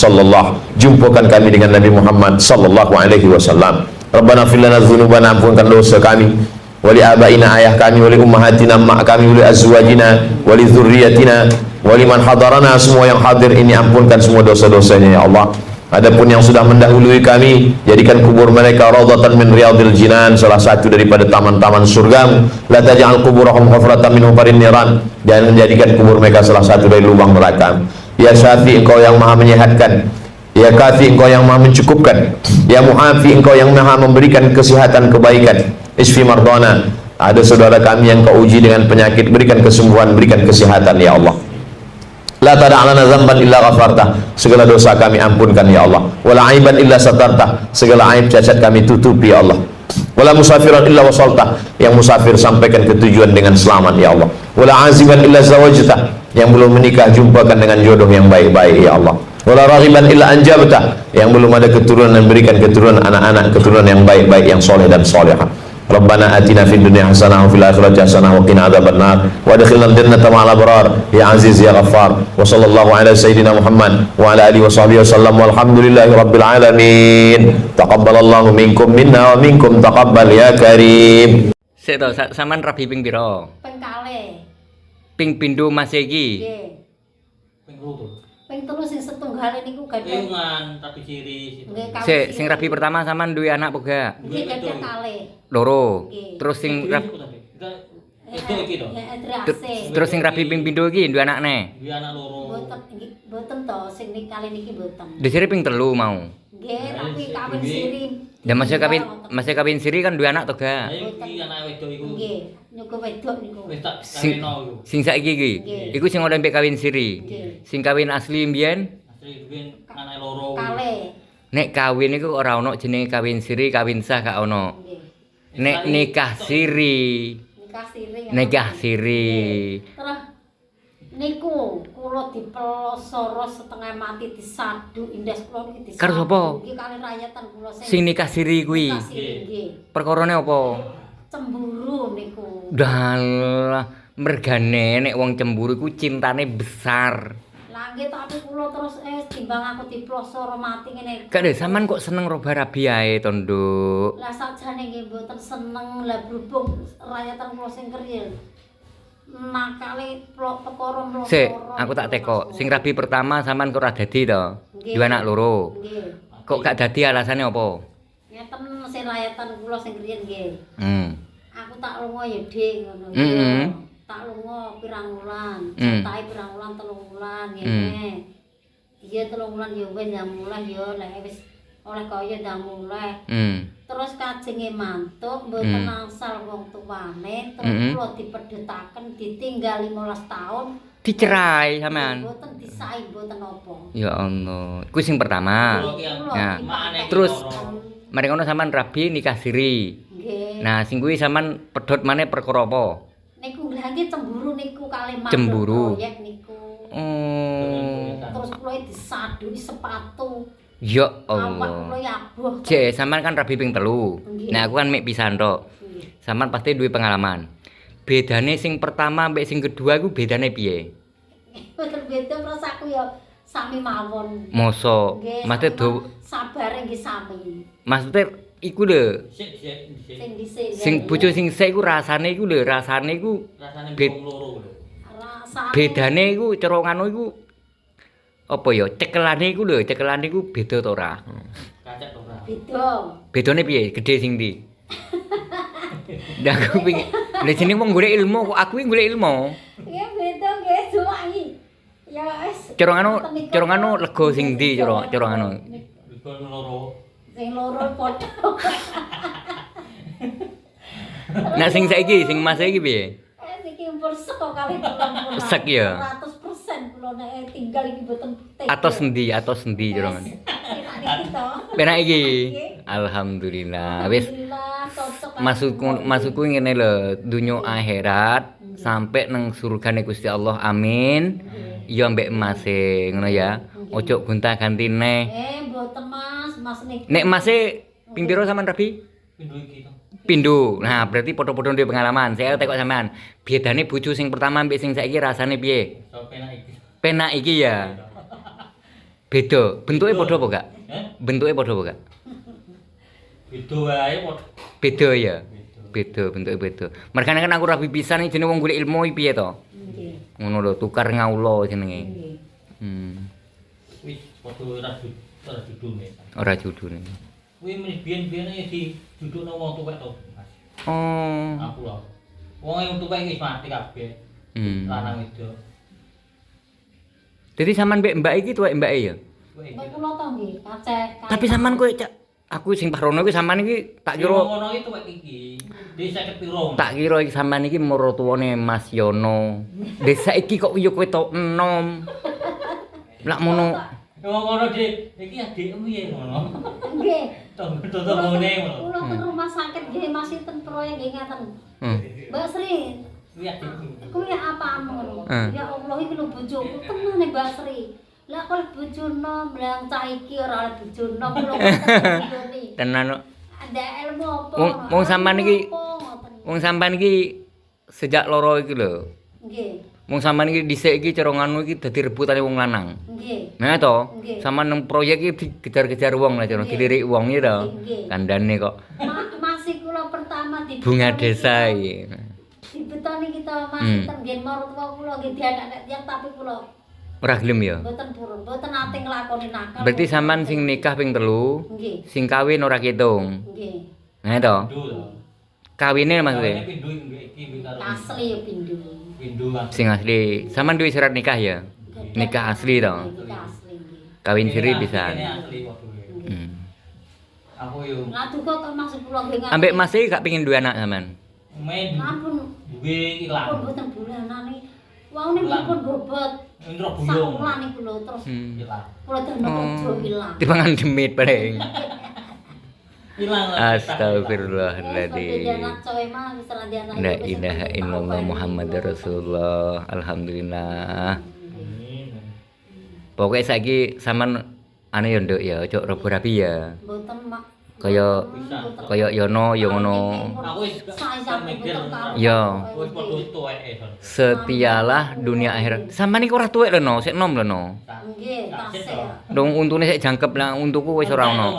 jumpakan kami dengan Nabi Muhammad sallallahu alaihi wasallam. Rabbana fil lana dzunubana, ampunkan dosa kami, wali abaina, ayah kami, wali ummahatina, mak kami, wali azwajina, wali dzurriyyatina, wali man hadarana, semua yang hadir ini ampunkan semua dosa-dosanya ya Allah. Adapun yang sudah mendahului kami, jadikan kubur mereka raudhatan min riyadil jinan, salah satu daripada taman-taman surga. La taj'al quburahum hufratan min hufarin niran, jangan menjadikan kubur mereka salah satu dari lubang neraka. Ya Syafi, engkau yang maha menyehatkan. Ya Kafi, engkau yang maha mencukupkan. Ya Mu'afi, engkau yang maha memberikan kesihatan, kebaikan. Isfi mardana, Ada saudara kami yang kau uji dengan penyakit, berikan kesembuhan, berikan kesehatan ya Allah. La tada'lana dzamban illa ghafartah, segala dosa kami ampunkan ya Allah. Wala aiban illa satartah, segala aib cacat kami tutupi ya Allah. Wala musafiran illa wasaltah, yang musafir sampaikan ke tujuan dengan selamat ya Allah. Wala aziban illa zawajtah, yang belum menikah jumpakan dengan jodoh yang baik-baik ya Allah. Wala raghiban illa anjabtah, yang belum ada keturunan dan berikan keturunan anak-anak keturunan yang baik-baik, yang soleh dan solehah. Rabbana atina fid dunya hasanah wa fil akhirati hasanah wa qina adzabannar wa adkhilna jannata ma'al abrar ya aziz ya ghaffar wa sallallahu ala sayyidina Muhammad wa ala alihi wa sahbihi wasallam walhamdulillahi rabbil alamin. Taqabbalallahu minkum minna wa minkum taqabbal ya karim. Sik to, sampean rabi ping pira? Ping kalih. Ping pindho Mas iki. Nggih. Ping telu. Ping telu sing setunggal niku gadah. Ngan tapi ciri situ. Nggih, kawin Sik, siri. sing rabi pertama sampean duwe anak apa gak? Nggih gadah kalih. Loro. Nggih. Terus sing rabi, Itu iki to. Ya adrase. terus sing rabi ping pindho iki duwe anakne. Duwe anak loro. Boten to sing kali niki boten. Desire ping telu mau. Nggih, tapi kawin siri. Ya masih kawin siri kan duwe anak to gak? Ayo iki anak wedok iku. Nggih, niku wedok niku. Wis tak Sing, kawino iku. sing saiki iki. Nggih. Iku sing ora mbek kawin siri. Nggih. Sing kawin asli mbiyen Asli duwe anak loro. Kalih. nek kawin iku ora ono jenenge kawin siri, kawin sah gak ono. Nggih. Nek nikah siri. Nikah siri. Nikah siri. Terus niku kula dipelosoro setengah mati disadu indas kula niki disadu. Karo sapa? Nggih kali rakyatan kula Sing nikah siri kuwi. Nikah siri nggih. Perkarane apa? Cemburu niku. Dalah, mergane nek wong cemburu iku cintane besar. Lah nggih tapi kula terus timbang aku dipelosoro mati ngene. Gak deh, sampean kok seneng roba rabi ae to, Nduk. Lah sakjane nggih mboten seneng lah berhubung rakyatan kula sing keril. Nakale perkara mlosoro. Sik, aku tak teko. Sing rabi pertama sampean kok ora dadi to? Nggih. Dua anak loro. Nggih. Kok gak dadi alasane apa? Ngeten sing rakyatan kula sing kriyen nggih. Aku tak lunga ya Dik ngono ya. Tak lunga pirang wulan, cetai pirang wulan 3 wulan ngene. Iya 3 wulan ya wis ndang mulai ya lek wis oleh kaya ndang mulai. Terus kajenge mantuk mboten angsal wong tuane, terus kula dipedhetaken ditinggal 15 tahun. Dicerai sampean. Mboten disai mboten apa. Ya Allah. Iku sing pertama. Nah, terus mari ngono sampean rabi nikah siri. Nggih. Nah, sing kuwi sampean pedhot maneh perkara apa? Niku lha nggih cemburu niku kalih mantuk Cemburu. proyek niku. Oh. Terus kula disadui sepatu. Ya Awak Allah. kula ya aboh. Cek, sampean kan rabi ping 3. Nggih. Nah, aku kan mek pisan tok. Nggih. Sampean pasti duwe pengalaman. Bedane sing pertama mbek sing kedua iku bedane piye? Mboten beda terus aku ya sami mawon. Mosok, Nggih, maksudnya sabare nggih sami. maksudnya iku lho. Sik. Sing dhisik. Sing bojo sing sik iku rasane iku lho, rasane iku Rasane Bet- wong loro lho. rasane bedane iku cara ngono iku apa ya? Cekelane iku lho, cekelane iku beda to ora? Kacak to ora. beda. Bedane piye? Gedhe sing ndi? Ndak aku pengin. Lah jenenge wong golek ilmu kok aku iki golek ilmu. Ya beda nggih suwangi. Ya wis. Cara ngono lega sing ndi cara ngono. Iku loro. Sing loro padha. Nah sing saiki, sing mas saiki piye? Niki umpur sek kok kalih kula. Sek ya? 100% kula nek tinggal iki mboten tega. Atos endi cara ngono. Enak iki to. Penak iki. Alhamdulillah. Wis Alhamdulillah, cocok. masukku ngene lho, dunya akhirat sampai nang surgane Gusti Allah. Amin. Ya mbek emase ngono ya. Ojo gonta-ganti neh. Mboten Mas, Mas niki. Nek emase ping pira sampean Rabi? Pindho iki to. Pindho. Nah, berarti padha-padha duwe pengalaman. Saya tekok sampean. Bedane bojo sing pertama mbek sing saiki rasane piye? So penak iki. Penak iki ya. Beda. Bentuke padha apa gak? Bentuke padha apa gak? Beda wae padha. Beda ya. Beda, bentuke beda. Mergane kan aku rabi pisan iki jenenge wong golek ilmu iki piye to? Nggih. Ngono lho, tukar ngaulo jenenge. Nggih. Wis padha ora judune. Ora judune. Kuwi meni biyen-biyen iki dudukno wong tuwek to. Mas. Oh. Aku lho. Wong tuwek iki wis mati kabeh. Lanang wedok. Jadi sampean mbek mbak iki tuwek mbake ya? Mbak kula to nggih, kacek. Tapi sampean kowe cak aku sing parono iki sampean iki tak kira ngono iki tuwek iki. Desa kepiro? tak kira iki sampean iki maratuwane Mas Yono. Desa iki kok yo kowe tok enom. Lak mono. Ngono Dik, iki adikmu ya ngono. Nggih. Tonton-tontone ngono. Kula teng rumah sakit nggih masih ten proyek nggih ngaten. Mbak Sri, Kuwi adikmu. kuwi apamu? Ya Allah iki lho bojoku tenan Mbak Sri. Lah kok bojono mlang cah iki ora oleh bojono kula ngoten. Tenan kok. Ada ilmu apa? Wong sampean iki wong sampean iki sejak loro iki lho. Nggih. Wong sampean iki dhisik iki cara nganu iki dadi rebutane wong lanang. Nggih. Nah to, Nggih. sampean nang proyek iki dikejar-kejar wong lah cara dilirik wong iki to. Nggih. Kandhane kok Masih kula pertama di bunga desa iki. dibetoni kita masih ten nggih marang kula nggih dianak tiyang tapi kula Ora gelem ya. mboten purun, mboten ate nglakoni nakal. Berarti sampean sing nikah ping 3, nggih. sing kawin ora ketung. Nggih. Nah to. Pindho. Kawine maksudnya Pindho iki karo Asli ya pindho. pindho kan. sing asli. Sampean duwe surat nikah ya? Nikah asli to. Iki asli nggih. Kawin siri bisa. Ini asli waduh. Aku yo Lah duka kok masuk kula nggih ngaten. Ambek Mas iki gak pengin duwe anak sampean. main Ampun, duwe ilang. pun mboten bulanane. Waune pun bobot. Indra buyung. Sakulan iku lho terus Ilang. kula dana kerja ilang. Dipangan demit paling. Ilang lah. Astagfirullahaladzim. La ilaha illallah Muhammadur Rasulullah. Alhamdulillah. Pokoknya saiki sampean ane yo nduk ya, ojo robo rabi ya. Mboten mak. Kaya Yono yo ngono. Aku wis gak mikir. Ya. Wis padha tuweke. Setialah dunia akhirat. Sampean iki ora tuwek lho no, sik nom lho no. Nggih, tasih. Dong untune sik jangkep lah, untuku wis ora ono.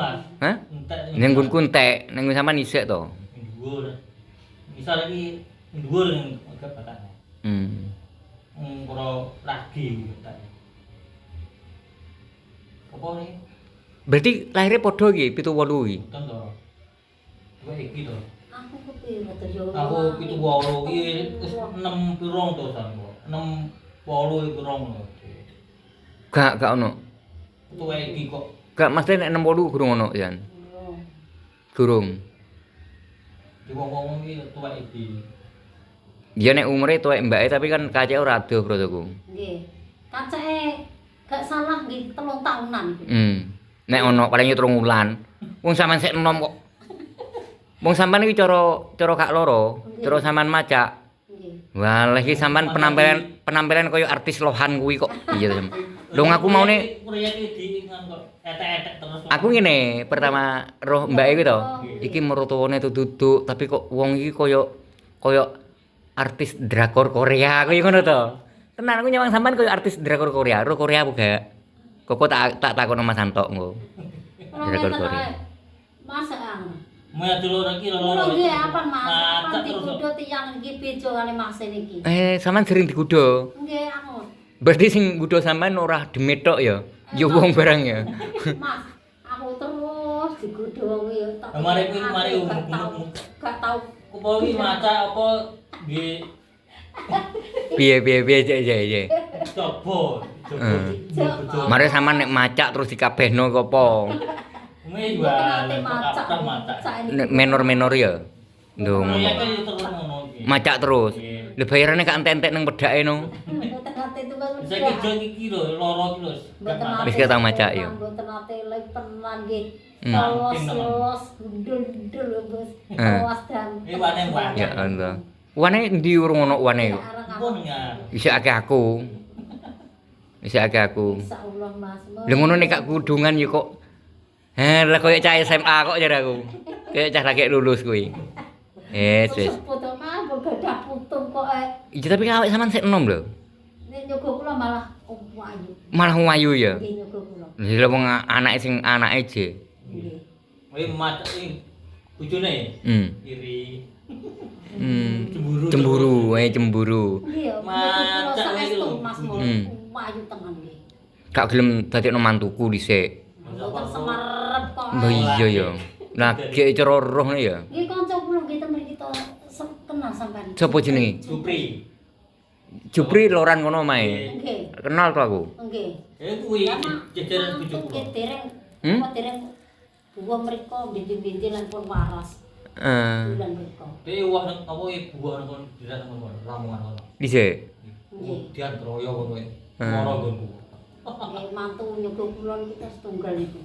Hah? Ning nggonku entek, ning sampean isik to. Dhuwur. Misal iki dhuwur ning agak batane. Ora lagi tak. Apa nih? Berarti lahirnya padha iki 78 iki. Betul to. Dua iki to. Aku kepiro to yo. Aku 78 iki wis 6 pirong to sampo. 6 8 pirong lho. Gak ono. Tuwa iki kok Gak mesti nek 68 gurung ono Yan. Gurung. di wong-wong iki tuwa iki. Ya nek umure tuwek mbake tapi kan kacake ora adoh brojoku. Nggih. Kacake gak salah nggih 3 tahunan iku. Nek ono paling 3 wulan. Wong sampean sik enom kok. Wong sampean iki cara gak loro, cara sampean macak. Nggih. Walah iki sampean penampilan koyo artis lohan kuwi kok. Iya to. Lho aku maune proyek iki kok etek-etek terus. aku ngene, pertama roh mbake iki to. Iki mertuwane duduk tapi kok wong iki koyo artis drakor Korea koyo ngono to. Tenan aku nyawang sampean koyo artis drakor Korea. Roh Korea apa gak? Kok tak takono Mas Antok engko. Drakor Korea. Masak. Maya dulu lagi Kula loro. nggih apa Mas? Macet Panti terus. kudu tiyang iki bejo kali Mas niki. Sampean sering digudo. Nggih aku. Berarti sing gudo sampean ora demit tok ya. Ya wong barang ya. Mas, aku terus digodho wong ya. Mari umum. Gak tau. Apa iki maca apa nggih Piye cek. coba. Mare sampean nek macak terus dikabehno kok apa? Mene jual apa maca. Nek menor ya. Ndung. Proyeknya yo terus ngono iki. Macak terus. Lha bayarane gak entek-entek nang pedake no. Mboten nate itu Mas. Saiki jeng iki lho loro iki lho. Wis ketang macak ya. Mboten nate lepenan nggih. Hmm. Los gundul Bos. Awas dan. Wane wae. Ya Allah. Wane ndi urung ono wane. Pun ya. Isih akeh aku. Insyaallah Mas. Lha ngono nek gak kudungan ya kok. Lah koyo cah SMA kok jar aku. Kayak cah lagi lulus kuwi. Wis. Foto mah gadah putung kok. Iya tapi awake sampean sik enom lho. Nek nyogo kula malah wayu. Malah wayu ya. Nggih nyogo kula. Lha wong anake sing anake je. Nggih. Kowe maca iki bojone. Iri. Cemburu. Iya, Macak iki lho. Mas wayu tenan nggih. Gak gelem dadekno mantuku dhisik. Mboten semerep kok. Lah iya ya. Lah gek cara roh ya. Nggih kanca kula nggih ten mriki to kenal sampean. Sopo jenenge? Supri. Jupri loran ngono mae. Nggih. Kenal to aku. Nggih. Kuwi jejeran bojoku. Nggih dereng. Apa dereng Gua mereka binti-binti lan pun waras. Bulan mereka. Dia wah nang apa buah nang tidak nang Lamongan kono. Dhisik. Nggih. Dian kroyo kono. Moro nggonku. Nggih mantu nyuguh kulon kita setunggal itu.